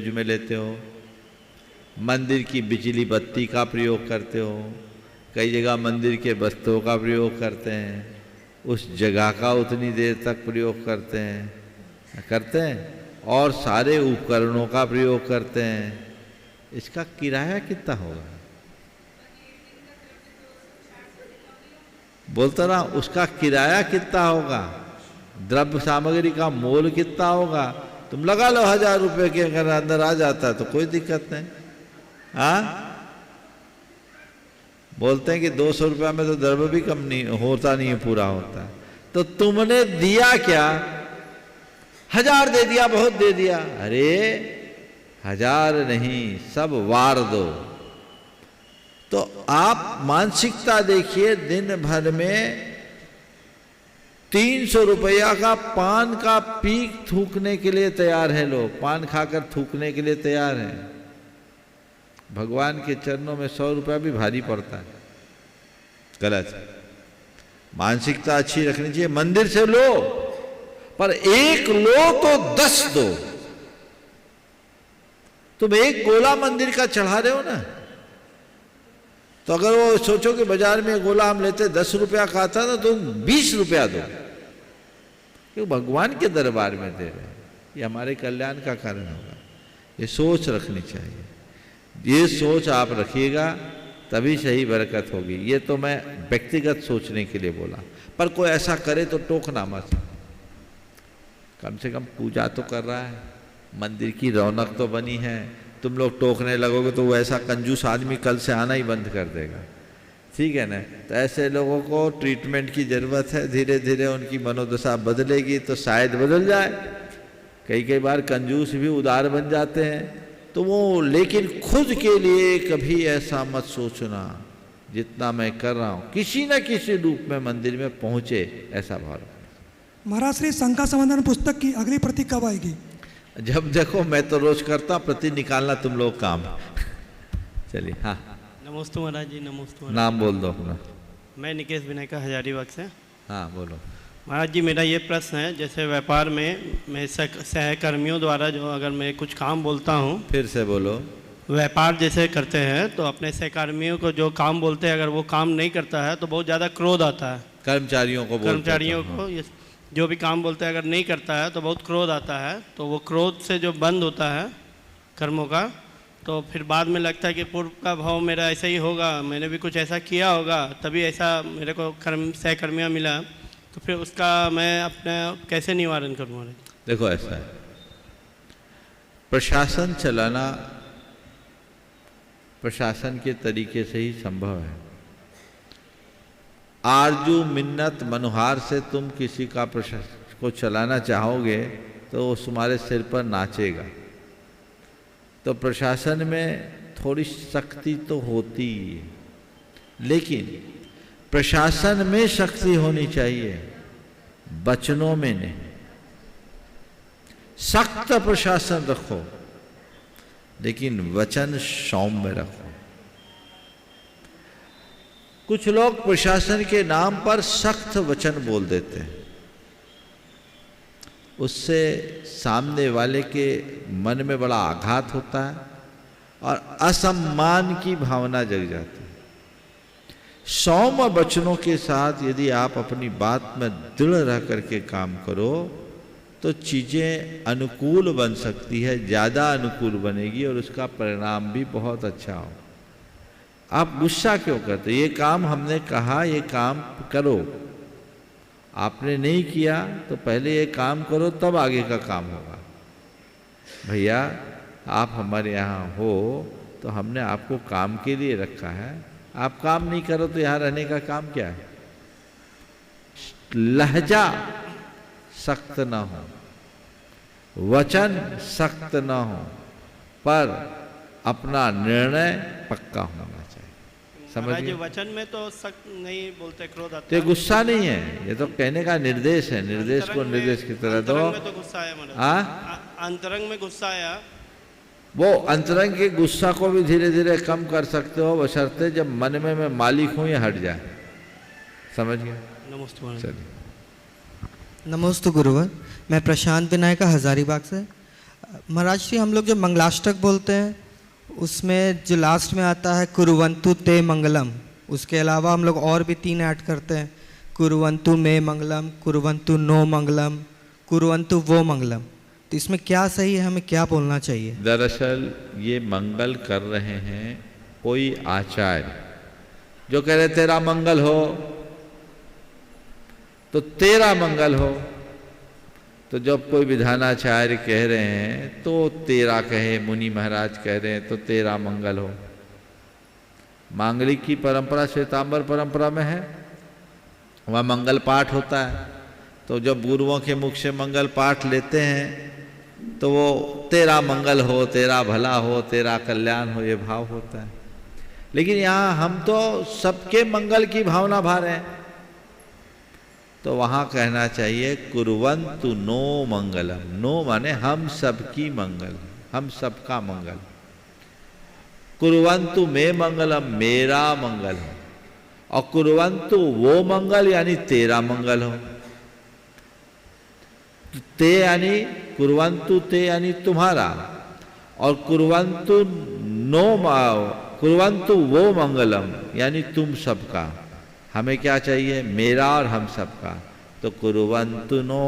Speaker 2: में लेते हो, मंदिर की बिजली बत्ती का प्रयोग करते हो, कई जगह मंदिर के वस्त्रों का प्रयोग करते हैं, उस जगह का उतनी देर तक प्रयोग करते हैं और सारे उपकरणों का प्रयोग करते हैं। इसका किराया कितना होगा? बोलता रहा, उसका किराया कितना होगा? द्रव्य सामग्री का मोल कितना होगा? तुम लगा लो 1000 रुपये के, अगर अंदर आ जाता है तो कोई दिक्कत नहीं। हाँ, बोलते हैं कि 200 रुपया में तो द्रव्य भी कम नहीं होता, नहीं पूरा होता। तो तुमने दिया क्या? 1000 दे दिया, बहुत दे दिया। अरे 1000 नहीं, सब वार दो। तो आप मानसिकता देखिए, दिन भर में 300 रुपया का पान का पीक थूकने के लिए तैयार है लोग, पान खाकर थूकने के लिए तैयार हैं। भगवान के चरणों में 100 रुपया भी भारी पड़ता है। गलत। मानसिकता अच्छी रखनी चाहिए। मंदिर से लो, पर 1 लो तो 10 दो। तुम 1 गोला मंदिर का चढ़ा रहे हो ना, तो अगर वो सोचो कि बाजार में गोला हम लेते 10 रुपया का आता ना, तो 20 रुपया दो, क्योंकि भगवान के दरबार में दे रहे हैं। ये हमारे कल्याण का कारण होगा। ये सोच रखनी चाहिए। ये सोच आप रखिएगा तभी सही बरकत होगी। ये तो मैं व्यक्तिगत सोचने के लिए बोला, पर कोई ऐसा करे तो टोकना मत। कम से कम पूजा तो कर रहा है, मंदिर की रौनक तो बनी है। तुम लोग टोकने लगोगे तो वो ऐसा कंजूस आदमी कल से आना ही बंद कर देगा। ठीक है ना? तो ऐसे लोगों को ट्रीटमेंट की ज़रूरत है। धीरे धीरे उनकी मनोदशा बदलेगी तो शायद बदल जाए। कई बार कंजूस भी उदार बन जाते हैं तो वो, लेकिन खुद के लिए कभी ऐसा मत सोचना जितना मैं कर रहा हूँ किसी न किसी रूप में मंदिर में पहुँचे, ऐसा भाव रखना।
Speaker 5: महाराज श्री शंका समाधान पुस्तक की अगली प्रति कब आएगी?
Speaker 2: जब देखो मैं तो रोज करता हूँ, प्रति निकालना तुम लोग काम। चलिए हाँ,
Speaker 6: नमस्ते महाराज जी। नमस्ते महाराज।
Speaker 2: नाम बोल दो अपना।
Speaker 6: मैं निकेश विनायक हजारीबाग से।
Speaker 2: हाँ बोलो।
Speaker 6: महाराज जी मेरा ये प्रश्न है, जैसे व्यापार में मैं सहकर्मियों द्वारा जो अगर मैं कुछ काम बोलता हूँ,
Speaker 2: फिर से बोलो।
Speaker 6: व्यापार जैसे करते हैं तो अपने सहकर्मियों को जो काम बोलते हैं अगर वो काम नहीं करता है तो बहुत ज़्यादा क्रोध आता है।
Speaker 2: कर्मचारियों को बोलते
Speaker 6: कर्मचारियों
Speaker 2: हैं,
Speaker 6: को जो भी काम बोलते हैं अगर नहीं करता है तो बहुत क्रोध आता है। तो वो क्रोध से जो बंद होता है कर्मों का, तो फिर बाद में लगता है कि पूर्व का भाव मेरा ऐसा ही होगा, मैंने भी कुछ ऐसा किया होगा तभी ऐसा मेरे को सहकर्मियाँ मिला, तो फिर उसका मैं अपना कैसे निवारण करूँ?
Speaker 2: देखो ऐसा है, प्रशासन चलाना प्रशासन के तरीके से ही संभव है। आरजू मिन्नत मनुहार से तुम किसी का प्रशासन को चलाना चाहोगे तो वो तुम्हारे सिर पर नाचेगा। तो प्रशासन में थोड़ी सख्ती तो होती ही है, लेकिन प्रशासन में शक्ति होनी चाहिए, वचनों में नहीं। सख्त प्रशासन रखो लेकिन वचन सौम्य रखो। कुछ लोग प्रशासन के नाम पर सख्त वचन बोल देते हैं, उससे सामने वाले के मन में बड़ा आघात होता है और असम्मान की भावना जग जाती है। सौम्य वचनों के साथ यदि आप अपनी बात में दृढ़ रह करके काम करो तो चीज़ें अनुकूल बन सकती है, ज़्यादा अनुकूल बनेगी और उसका परिणाम भी बहुत अच्छा हो। आप गुस्सा क्यों करते? ये काम हमने कहा, ये काम करो, आपने नहीं किया तो पहले ये काम करो तब आगे का काम होगा। भैया आप हमारे यहाँ हो तो हमने आपको काम के लिए रखा है, आप काम नहीं करो तो यहाँ रहने का काम क्या है? लहजा सख्त ना हो, वचन सख्त ना हो, पर अपना निर्णय पक्का होना चाहिए। समझ गए?
Speaker 6: वचन में तो सख्त नहीं बोलते, क्रोध आता
Speaker 2: तो ये गुस्सा नहीं है, ये तो कहने का निर्देश है। निर्देश को निर्देश की तरह दो।
Speaker 6: तो गुस्सा आया, अंतरंग में गुस्सा आया,
Speaker 2: वो अंतरंग के गुस्सा को भी धीरे धीरे कम कर सकते हो, बशर्ते जब मन में मैं मालिक हूं ये हट जाए। समझ गए?
Speaker 6: नमस्ते।
Speaker 2: चलिए।
Speaker 7: नमस्ते गुरुवर, मैं प्रशांत विनायक हजारीबाग से। महाराज श्री हम लोग जो मंगलाष्टक बोलते हैं उसमें जो लास्ट में आता है कुरुवंतु ते मंगलम, उसके अलावा हम लोग और भी 3 ऐड करते हैं, कुरुवंतु मे मंगलम, कुरुवंतु नो मंगलम, कुरुवंतु वो मंगलम। तो इसमें क्या सही है, हमें क्या बोलना चाहिए?
Speaker 2: दरअसल ये मंगल कर रहे हैं कोई आचार्य जो कह रहे तेरा मंगल हो तो तेरा मंगल हो, तो जब कोई विधानाचार्य कह रहे हैं तो तेरा कहे, मुनि महाराज कह रहे हैं तो तेरा मंगल हो। मांगलिक की परंपरा श्वेतांबर परंपरा में है, वह मंगल पाठ होता है। तो जब गुरुओं के मुख से मंगल पाठ लेते हैं तो वो तेरा मंगल हो, तेरा भला हो, तेरा कल्याण हो, ये भाव होता है। लेकिन यहाँ हम तो सबके मंगल की भावना भा रहे हैं, तो वहाँ कहना चाहिए कुर्वन्तु नो मंगलम। नो माने हम सबकी मंगल, हम सबका मंगल। कुर्वन्तु मे मंगलम, मेरा मंगल हो, और कुर्वन्तु वो मंगल यानी तेरा मंगल हो। ते यानी कुर्वन्तु ते यानी तुम्हारा, और कुर्वन्तु नो कुर्वन्तु वो मंगलम यानी तुम सबका। हमें क्या चाहिए? मेरा और हम सबका। तो कुर्वन्तु नो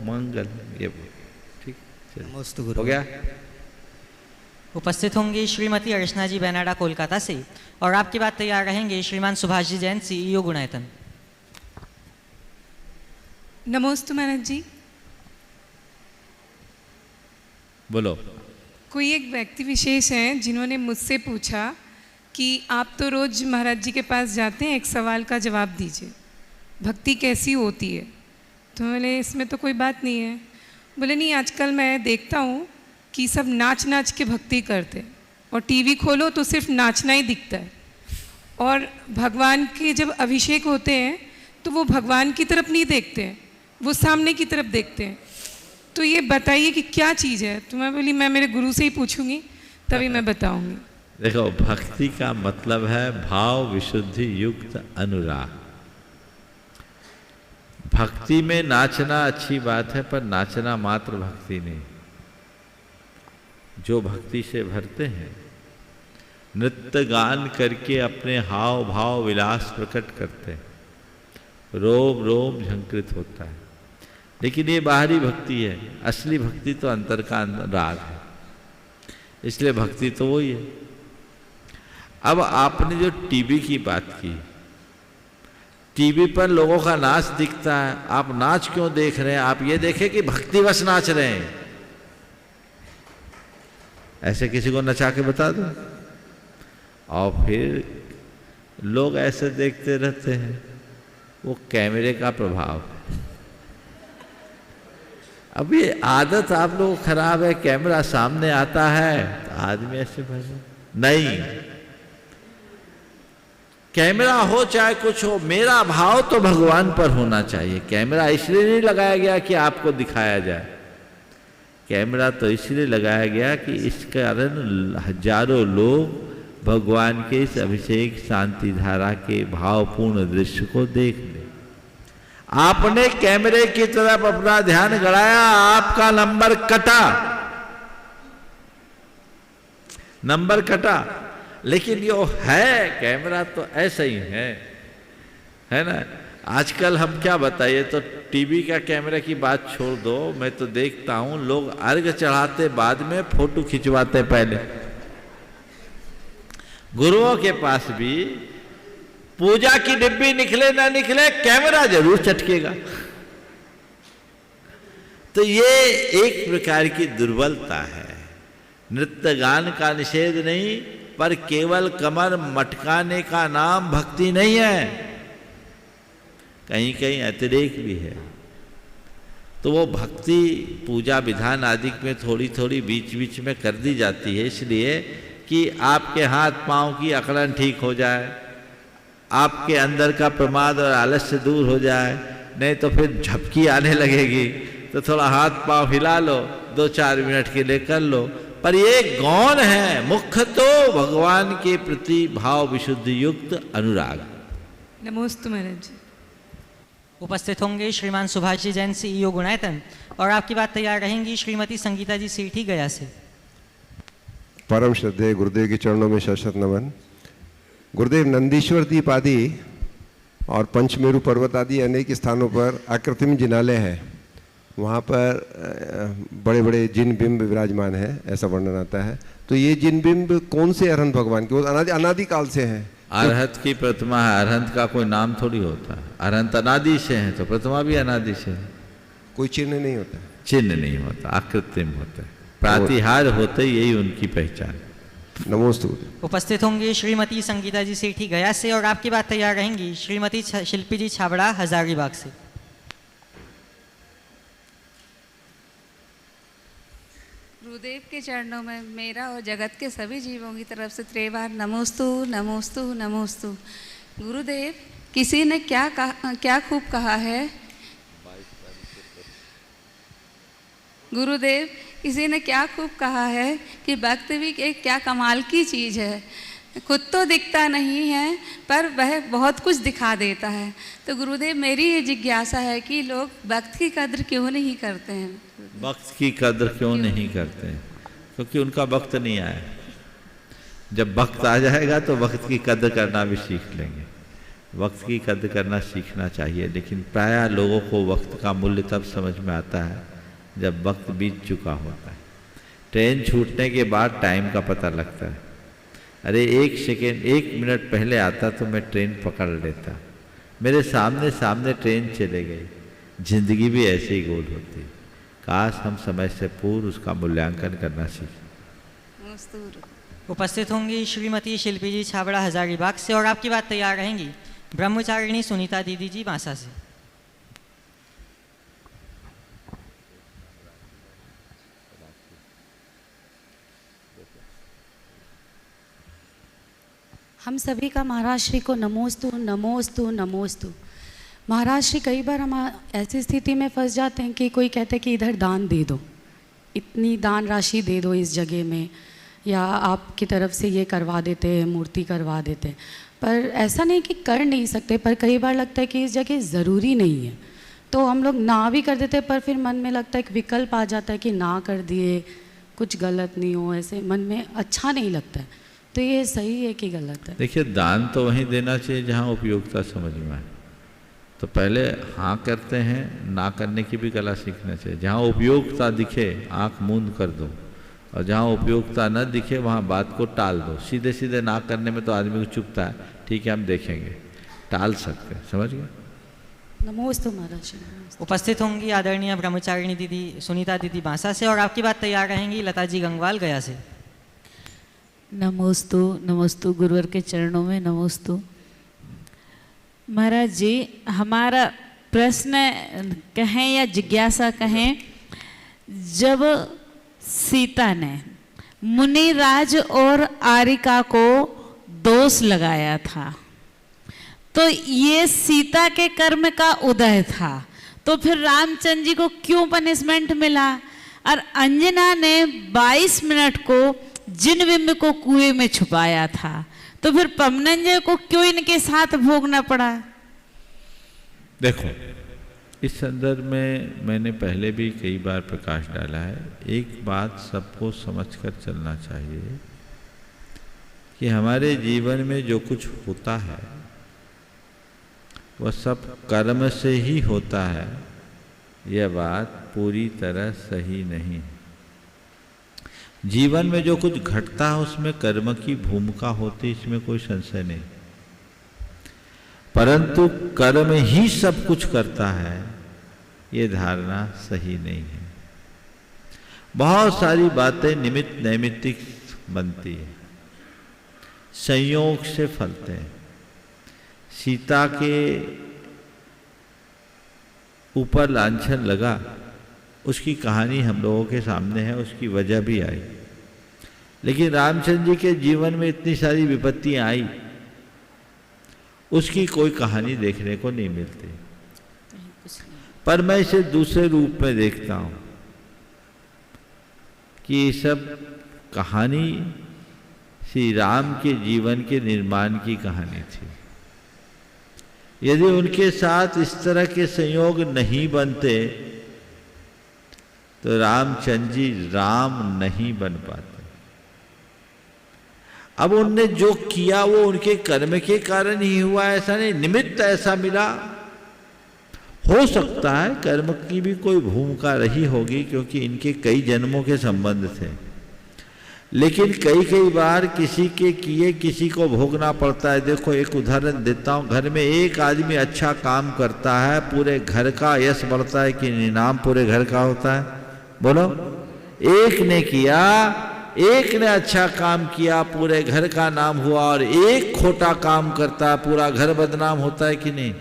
Speaker 2: मंगल, ये ठीक हो गया।
Speaker 1: उपस्थित होंगी श्रीमती अर्चना जी बेनाडा कोलकाता से, और आपकी बात तैयार रहेंगे श्रीमान सुभाष जी जैन, सीईओ गुणायतन।
Speaker 8: नमस्ते महाराज जी।
Speaker 2: बोलो।
Speaker 8: कोई एक व्यक्ति विशेष हैं जिन्होंने मुझसे पूछा कि आप तो रोज़ महाराज जी के पास जाते हैं, एक सवाल का जवाब दीजिए, भक्ति कैसी होती है? तो मैंने इसमें तो कोई बात नहीं है। बोले नहीं, आजकल मैं देखता हूँ कि सब नाच नाच के भक्ति करते हैं, और टीवी खोलो तो सिर्फ नाचना ही दिखता है, और भगवान के जब अभिषेक होते हैं तो वो भगवान की तरफ नहीं देखते हैं, वो सामने की तरफ देखते हैं। तो ये बताइए कि क्या चीज़ है। तो मैं बोली मैं मेरे गुरु से ही पूछूंगी तभी मैं बताऊंगी।
Speaker 2: देखो, भक्ति का मतलब है भाव विशुद्धि युक्त अनुराग। भक्ति में नाचना अच्छी बात है, पर नाचना मात्र भक्ति नहीं। जो भक्ति से भरते हैं, नृत्य गान करके अपने हाव भाव विलास प्रकट करते हैं, रोम रोम झंकृत होता है। लेकिन ये बाहरी भक्ति है, असली भक्ति तो अंतर का राग है, इसलिए भक्ति तो वही है। अब आपने जो टीवी की बात की, टीवी पर लोगों का नाच दिखता है, आप नाच क्यों देख रहे हैं? आप ये देखें कि भक्तिवश नाच रहे हैं। ऐसे किसी को नचा के बता दो, और फिर लोग ऐसे देखते रहते हैं। वो कैमरे का प्रभाव है। अब ये आदत आप लोगों को खराब है, कैमरा सामने आता है तो आदमी ऐसे भर नहीं। कैमरा हो चाहे कुछ हो, मेरा भाव तो भगवान पर होना चाहिए। कैमरा इसलिए नहीं लगाया गया कि आपको दिखाया जाए, कैमरा तो इसलिए लगाया गया कि इस कारण हजारों लोग भगवान के इस अभिषेक शांति धारा के भावपूर्ण दृश्य को देख ले। आपने कैमरे की तरफ अपना ध्यान गड़ाया, आपका नंबर कटा, नंबर कटा। लेकिन यो है कैमरा तो ऐसा ही है ना। आजकल हम क्या बताइए, तो टीवी का कैमरा की बात छोड़ दो, मैं तो देखता हूं लोग अर्घ चढ़ाते बाद में फोटो खिंचवाते पहले। गुरुओं के पास भी पूजा की डिब्बी निकले ना निकले, कैमरा जरूर चटकेगा। तो ये एक प्रकार की दुर्बलता है। नृत्य गान का निषेध नहीं, पर केवल कमर मटकाने का नाम भक्ति नहीं है, कहीं कहीं अतिरेक भी है। तो वो भक्ति पूजा विधान आदि में थोड़ी थोड़ी बीच बीच में कर दी जाती है, इसलिए कि आपके हाथ पांव की अकड़न ठीक हो जाए, आपके अंदर का प्रमाद और आलस्य दूर हो जाए। नहीं तो फिर झपकी आने लगेगी, तो थोड़ा हाथ पांव हिला लो, 2-4 मिनट के लिए कर लो। पर ये गौण है, मुख्य तो भगवान के प्रति भाव विशुद्धि युक्त अनुराग।
Speaker 8: नमोस्तु महाराज जी।
Speaker 1: उपस्थित होंगे श्रीमान सुभाष जी जैन, CEO गुणायतन, और आपकी बात तैयार रहेंगी श्रीमती संगीता जी सेठी गया से।
Speaker 9: परम श्रद्धेय गुरुदेव के चरणों में शत नमन। गुरुदेव, नंदीश्वर द्वीप आदि और पंचमेरु पर्वत आदि अनेक स्थानों पर अकृत्रिम जिनालय है, वहाँ पर बड़े बड़े जिन बिंब विराजमान है, ऐसा वर्णन आता है। तो ये जिन बिंब कौन से अरहंत भगवान के? वो अनादि काल से हैं।
Speaker 2: अरहत की प्रतिमा है, अरहंत का कोई नाम थोड़ी होता है। अरहंत अनादि से है, तो प्रतिमा भी अनादि से है।
Speaker 9: कोई चिन्ह नहीं होता?
Speaker 2: चिन्ह नहीं होता, अकृत्रिम होता है, प्रातिहार होते, यही उनकी पहचान।
Speaker 9: नमोस्तु।
Speaker 1: उपस्थित होंगे श्रीमती संगीता जी सेठी गया से, और आपकी बात तैयार रहेंगी श्रीमती शिल्पी जी छाबड़ा हजारीबाग से।
Speaker 10: गुरुदेव के चरणों में मेरा और जगत के सभी जीवों की तरफ से त्रिबार नमोस्तु नमोस्तु नमोस्तु। गुरुदेव, किसी ने क्या खूब कहा है, गुरुदेव किसी ने क्या खूब कहा है कि भक्ति भी एक क्या कमाल की चीज़ है। खुद तो दिखता नहीं है पर वह बहुत कुछ दिखा देता है। तो गुरुदेव, मेरी ये जिज्ञासा है कि लोग वक्त की कद्र क्यों नहीं करते हैं?
Speaker 2: वक्त की कद्र क्यों नहीं करते हैं? क्योंकि उनका वक्त नहीं आया। जब वक्त आ जाएगा तो वक्त की कद्र करना भी सीख लेंगे। वक्त की कद्र करना सीखना चाहिए, लेकिन प्रायः लोगों को वक्त का मूल्य तब समझ में आता है जब वक्त बीत चुका होता है। ट्रेन छूटने के बाद टाइम का पता लगता है। अरे 1 सेकेंड 1 मिनट पहले आता तो मैं ट्रेन पकड़ लेता, मेरे सामने सामने ट्रेन चले गई। जिंदगी भी ऐसे ही गोल होती। काश हम समय से पूर्व उसका मूल्यांकन करना सीखें।
Speaker 1: उपस्थित होंगी श्रीमती शिल्पी जी छाबड़ा हजारीबाग से, और आपकी बात तैयार रहेंगी ब्रह्मचारिणी सुनीता दीदी जी मासा से।
Speaker 11: हम सभी का महाराज श्री को नमोस्तु नमोस्तु नमोस्तु। महाराज श्री कई बार हम ऐसी स्थिति में फंस जाते हैं कि कोई कहते हैं कि इधर दान दे दो, इतनी दान राशि दे दो इस जगह में, या आपकी तरफ से ये करवा देते हैं, मूर्ति करवा देते हैं। पर ऐसा नहीं कि कर नहीं सकते, पर कई बार लगता है कि इस जगह ज़रूरी नहीं है, तो हम लोग ना भी कर देते हैं। पर फिर मन में लगता है कि विकल्प आ जाता है कि ना कर दिए, कुछ गलत नहीं हो, ऐसे मन में अच्छा नहीं लगता है। तो ये सही है कि गलत है?
Speaker 2: देखिए, दान तो वहीं देना चाहिए जहाँ उपयोगिता समझ में आए। तो पहले हाँ करते हैं, ना करने की भी कला सीखना चाहिए। जहाँ उपयोगिता दिखे आँख मूंद कर दो, और जहाँ उपयोगिता न दिखे वहाँ बात को टाल दो। सीधे सीधे ना करने में तो आदमी को चुभता है, ठीक है हम देखेंगे, टाल सकते हैं। समझ गए?
Speaker 11: नमोस्तु महाराज।
Speaker 1: उपस्थित होंगी आदरणीय ब्रह्मचारिणी दीदी सुनीता दीदी बांसा से, और आपकी बात तैयार रहेंगी लता जी गंगवाल गया से।
Speaker 12: नमोस्तु नमोस्तु, गुरुवर के चरणों में नमोस्तु। महाराज जी, हमारा प्रश्न कहें या जिज्ञासा कहें, जब सीता ने मुनिराज और आरिका को दोष लगाया था, तो ये सीता के कर्म का उदय था, तो फिर रामचंद्र जी को क्यों पनिशमेंट मिला? और अंजना ने 22 मिनट को जिनबिंब को कुएं में छुपाया था, तो फिर पवनंजय को क्यों इनके साथ भोगना पड़ा?
Speaker 2: देखो, इस संदर्भ में मैंने पहले भी कई बार प्रकाश डाला है। एक बात सबको समझकर चलना चाहिए कि हमारे जीवन में जो कुछ होता है वह सब कर्म से ही होता है। यह बात पूरी तरह सही नहीं है। जीवन में जो कुछ घटता है उसमें कर्म की भूमिका होती है, इसमें कोई संशय नहीं, परंतु कर्म ही सब कुछ करता है, ये धारणा सही नहीं है। बहुत सारी बातें निमित्त नैमित्तिक बनती है, संयोग से फलते हैं। सीता के ऊपर लांछन लगा, उसकी कहानी हम लोगों के सामने है, उसकी वजह भी आई। लेकिन रामचंद्र जी के जीवन में इतनी सारी विपत्तियां आई, उसकी कोई कहानी देखने को नहीं मिलती। पर मैं इसे दूसरे रूप में देखता हूं कि ये सब कहानी श्री राम के जीवन के निर्माण की कहानी थी। यदि उनके साथ इस तरह के संयोग नहीं बनते तो रामचंद्र जी राम नहीं बन पाते। अब उनने जो किया वो उनके कर्म के कारण ही हुआ, ऐसा नहीं, निमित्त ऐसा मिला। हो सकता है कर्म की भी कोई भूमिका रही होगी, क्योंकि इनके कई जन्मों के संबंध थे। लेकिन कई बार किसी के किए किसी को भोगना पड़ता है। देखो, एक उदाहरण देता हूँ। घर में एक आदमी अच्छा काम करता है, पूरे घर का यश बढ़ता है कि इनाम पूरे घर का होता है? बोलो, एक ने किया, एक ने अच्छा काम किया, पूरे घर का नाम हुआ, और एक खोटा काम करता है, पूरा घर बदनाम होता है कि नहीं?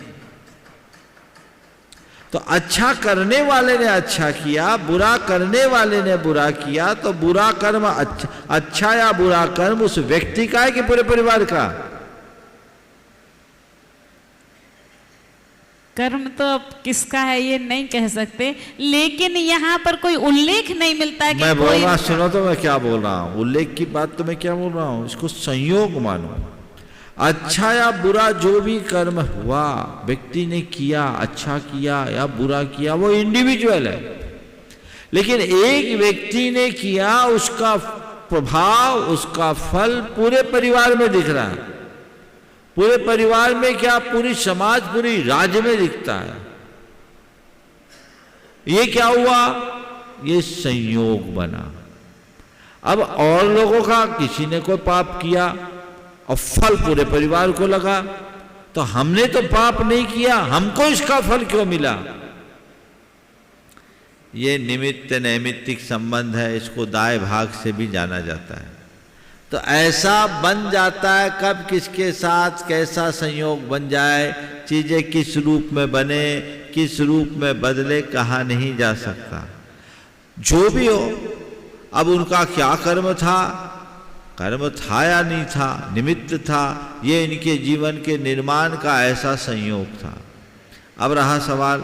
Speaker 2: तो अच्छा करने वाले ने अच्छा किया, बुरा करने वाले ने बुरा किया, तो बुरा कर्म अच्छा या बुरा कर्म उस व्यक्ति का है कि पूरे परिवार का?
Speaker 12: कर्म तो अब किसका है ये नहीं कह सकते, लेकिन यहाँ पर कोई उल्लेख नहीं मिलता है कि
Speaker 2: मैं बोल रहा, सुनो तो मैं क्या बोल रहा हूँ। उल्लेख की बात तो मैं क्या बोल रहा हूँ, इसको संयोग मानो। अच्छा या बुरा जो भी कर्म हुआ, व्यक्ति ने किया, अच्छा किया या बुरा किया, वो इंडिविजुअल है। लेकिन एक व्यक्ति ने किया, उसका प्रभाव, उसका फल पूरे परिवार में दिख रहा है। पूरे परिवार में क्या, पूरी समाज, पूरी राज्य में दिखता है। ये क्या हुआ? ये संयोग बना। अब और लोगों का, किसी ने कोई पाप किया और फल पूरे परिवार को लगा, तो हमने तो पाप नहीं किया, हमको इसका फल क्यों मिला? ये निमित्त नैमित्तिक संबंध है, इसको दाएं भाग से भी जाना जाता है। तो ऐसा बन जाता है, कब किसके साथ कैसा संयोग बन जाए, चीजें किस रूप में बने, किस रूप में बदले, कहा नहीं जा सकता। जो भी हो, अब उनका क्या कर्म था, कर्म था या नहीं था, निमित्त था, ये इनके जीवन के निर्माण का ऐसा संयोग था। अब रहा सवाल,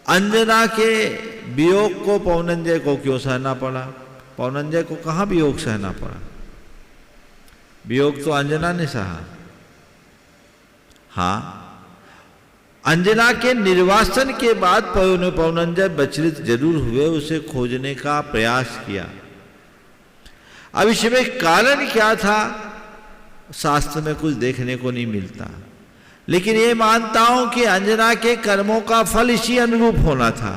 Speaker 2: अंजना के वियोग को पौनंजय को क्यों सहना पड़ा? पौनंजय को कहाँ वियोग सहना पड़ा? वियोग तो अंजना ने सहा। हाँ, अंजना के निर्वासन के बाद पौनंजय विचलित जरूर हुए, उसे खोजने का प्रयास किया। अब इसमें कारण क्या था शास्त्र में कुछ देखने को नहीं मिलता, लेकिन ये मानता हूं कि अंजना के कर्मों का फल इसी अनुरूप होना था।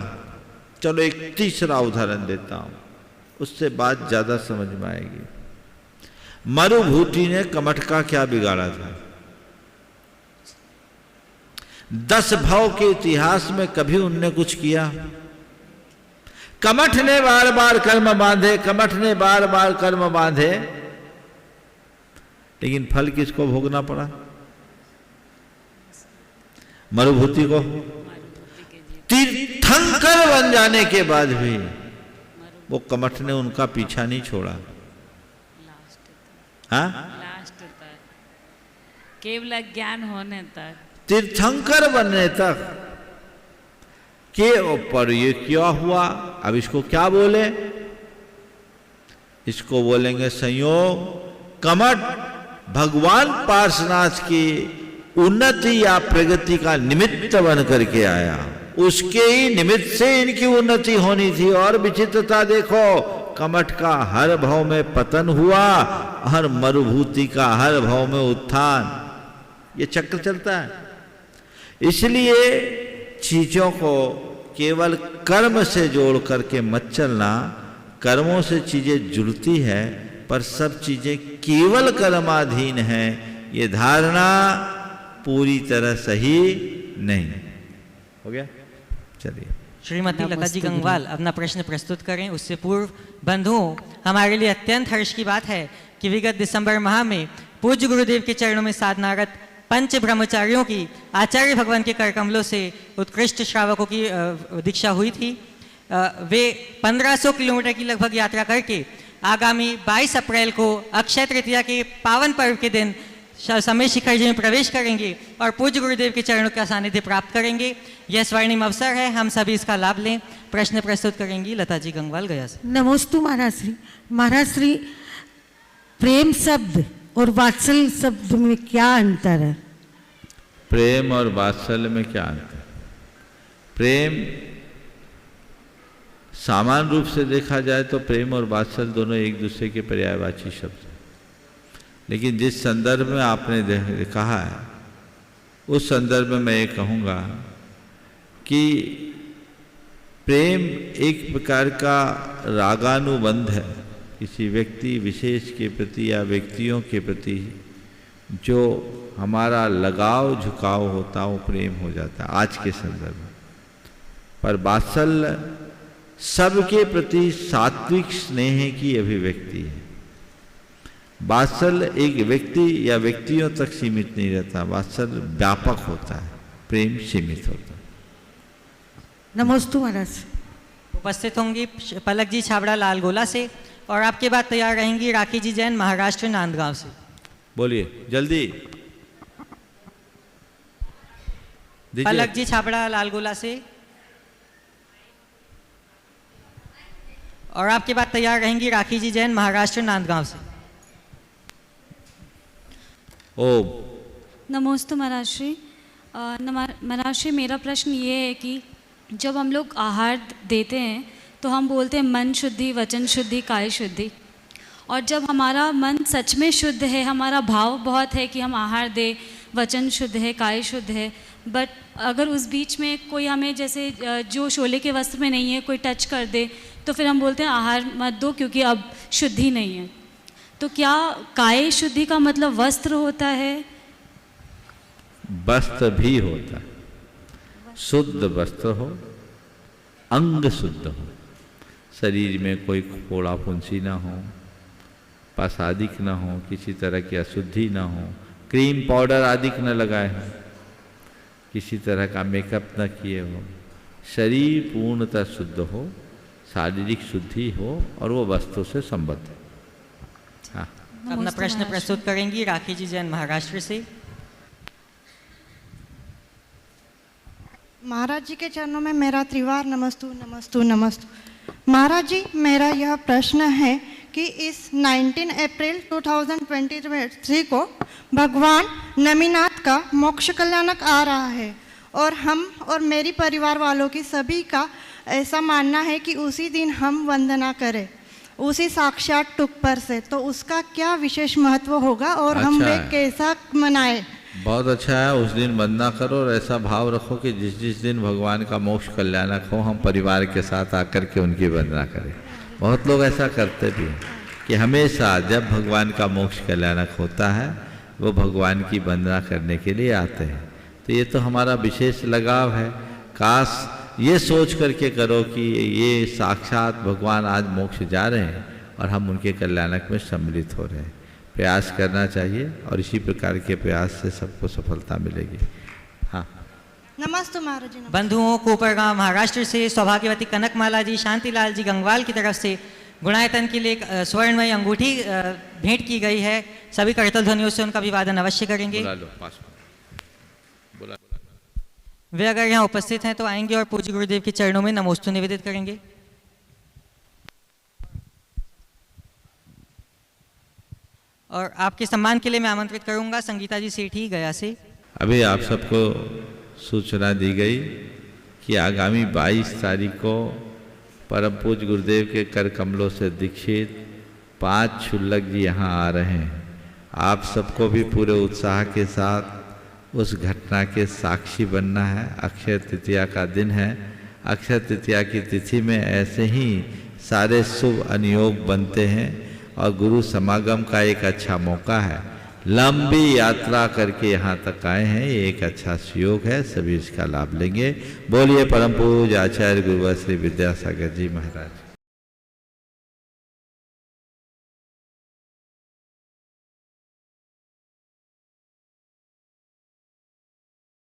Speaker 2: चलो एक तीसरा उदाहरण देता हूं, उससे बात ज्यादा समझ में आएगी। मरुभूति ने कमठ का क्या बिगाड़ा था? 10 भव के इतिहास में कभी उनने कुछ किया? कमठ ने बार बार कर्म बांधे, कमठ ने बार बार कर्म बांधे, लेकिन फल किसको भोगना पड़ा? मरुभूति को। तीर्थंकर बन जाने के बाद भी वो कमठ ने उनका पीछा नहीं छोड़ा। हाँ,
Speaker 12: लास्ट तक, केवल ज्ञान होने तक,
Speaker 2: तीर्थंकर बनने तक के ऊपर ये क्या हुआ? अब इसको क्या बोले? इसको बोलेंगे संयोग। कमठ भगवान पार्श्वनाथ की उन्नति या प्रगति का निमित्त बन करके आया, उसके ही निमित्त से इनकी उन्नति होनी थी। और विचित्रता देखो, कमठ का हर भाव में पतन हुआ, हर मरुभूति का हर भाव में उत्थान। ये चक्र चलता है। इसलिए चीजों को केवल कर्म से जोड़ करके मत चलना। कर्मों से चीजें जुड़ती है, पर सब चीजें केवल कर्माधीन हैं, ये धारणा पूरी तरह सही नहीं। हो गया? चलिए।
Speaker 1: श्रीमती लता जी गंगवाल अपना प्रश्न प्रस्तुत करें। उससे पूर्व बंधुओं, हमारे लिए अत्यंत हर्ष की बात है कि विगत दिसंबर माह में पूज्य गुरुदेव के चरणों में साधनारत पंच ब्रह्मचारियों की आचार्य भगवान के कर कमलों से उत्कृष्ट श्रावकों की दीक्षा हुई थी। वे 1500 किलोमीटर की लगभग यात्रा करके आगामी 22 अप्रैल को अक्षय तृतीया के पावन पर्व के दिन समय शिखर जी में प्रवेश करेंगे और पूज्य गुरुदेव के चरणों का सानिध्य प्राप्त करेंगे। यह स्वर्णिम अवसर है, हम सभी इसका लाभ लें। प्रश्न प्रस्तुत करेंगी लता जी गंगवाल गया से।
Speaker 13: नमोस्तु महाराज श्री। महाराज श्री, प्रेम शब्द और वात्सल्य शब्द में क्या अंतर है?
Speaker 2: प्रेम और वात्सल्य में क्या अंतर? प्रेम सामान्य रूप से देखा जाए तो प्रेम और वात्सल्य दोनों एक दूसरे के पर्यायवाची शब्द हैं, लेकिन जिस संदर्भ में आपने कहा है उस संदर्भ में मैं ये कहूँगा कि प्रेम एक प्रकार का रागानुबंध है किसी व्यक्ति विशेष के प्रति या व्यक्तियों के प्रति, जो हमारा लगाव झुकाव होता है वो प्रेम हो जाता है आज के संदर्भ में। पर वात्सल्य सबके प्रति सात्विक स्नेह की अभिव्यक्ति है। वात्सल्य एक व्यक्ति या व्यक्तियों तक सीमित नहीं रहता, वात्सल्य व्यापक होता है, प्रेम सीमित होता है।
Speaker 13: नमोस्तु महाराज।
Speaker 1: उपस्थित होंगी पलक जी छाबड़ा लालगोला से और आपके बाद तैयार रहेंगी राखी जी जैन महाराष्ट्र नांदगांव से।
Speaker 2: बोलिए जल्दी।
Speaker 1: पलक जी छाबड़ा लालगोला से और आपके बाद तैयार रहेंगी राखी जी जैन महाराष्ट्र नांदगांव से।
Speaker 2: ओम
Speaker 14: नमोस्तु महाराज श्री। महाराज श्री, मेरा प्रश्न ये है कि जब हम लोग आहार देते हैं तो हम बोलते हैं मन शुद्धि, वचन शुद्धि, काय शुद्धि, और जब हमारा मन सच में शुद्ध है, हमारा भाव बहुत है कि हम आहार दें, वचन शुद्ध है, काय शुद्ध है, बट अगर उस बीच में कोई हमें जैसे जो शोले के वस्त्र में नहीं है कोई टच कर दे तो फिर हम बोलते हैं आहार मत दो क्योंकि अब शुद्धि नहीं है। तो क्या काय शुद्धि का मतलब वस्त्र होता है?
Speaker 2: वस्त्र भी होता है, शुद्ध वस्त्र हो, अंग शुद्ध हो, शरीर में कोई फोड़ा फुंसी ना हो, पासादिक ना हो, किसी तरह की अशुद्धि ना हो, क्रीम पाउडर आदि न लगाए हो, किसी तरह का मेकअप न किए हो, शरीर पूर्णतः शुद्ध हो, शारीरिक शुद्धि हो और वो वस्तु से संबद्ध है। हाँ।
Speaker 1: अपना प्रश्न प्रस्तुत करेंगी राखी जी जैन महाराष्ट्र से।
Speaker 15: महाराज जी के चरणों में मेरा त्रिवार नमस्तु नमस्तु नमस्तु। महाराज जी, मेरा यह प्रश्न है कि इस 19 अप्रैल 2023 को भगवान नमीनाथ का मोक्ष कल्याणक आ रहा है और हम और मेरी परिवार वालों की सभी का ऐसा मानना है कि उसी दिन हम वंदना करें, उसी साक्षात टुक पर से, तो उसका क्या विशेष महत्व होगा और हम वे कैसा मनाएं?
Speaker 2: बहुत अच्छा है, उस दिन वंदना करो और ऐसा भाव रखो कि जिस जिस दिन भगवान का मोक्ष कल्याणक हो हम परिवार के साथ आकर के उनकी वंदना करें। बहुत लोग ऐसा करते भी हैं कि हमेशा जब भगवान का मोक्ष कल्याणक होता है वो भगवान की वंदना करने के लिए आते हैं। तो ये तो हमारा विशेष लगाव है। काश ये सोच करके करो कि ये साक्षात भगवान आज मोक्ष जा रहे हैं और हम उनके कल्याणक में सम्मिलित हो रहे हैं। प्रयास करना चाहिए और इसी प्रकार के प्रयास से सबको सफलता मिलेगी। हाँ,
Speaker 15: नमस्ते महाराज जी।
Speaker 1: बंधुओं कोपरगांव महाराष्ट्र से सौभाग्यवती कनकमाला जी शांतिलाल जी गंगवाल की तरफ से गुणायतन के लिए एक स्वर्णमयी अंगूठी भेंट की गई है। सभी करतल ध्वनियों से उनका अभिवादन अवश्य करेंगे। वे अगर यहाँ उपस्थित हैं तो आएंगे और पूज्य गुरुदेव के चरणों में नमोस्तु निवेदित करेंगे। और आपके सम्मान के लिए मैं आमंत्रित करूंगा संगीता जी सेठी गया से।
Speaker 2: अभी आप सबको सूचना दी गई कि आगामी 22 तारीख को परम पूज्य गुरुदेव के कर कमलों से दीक्षित 5 क्षुल्लक जी यहाँ आ रहे हैं। आप सबको भी पूरे उत्साह के साथ उस घटना के साक्षी बनना है। अक्षय तृतीया का दिन है। अक्षय तृतीया की तिथि में ऐसे ही सारे शुभ अनुयोग बनते हैं और गुरु समागम का एक अच्छा मौका है। लंबी यात्रा करके यहाँ तक आए हैं, ये एक अच्छा सुयोग है, सभी इसका लाभ लेंगे। बोलिए परम पूज्य आचार्य गुरुवर श्री विद्यासागर जी महाराज।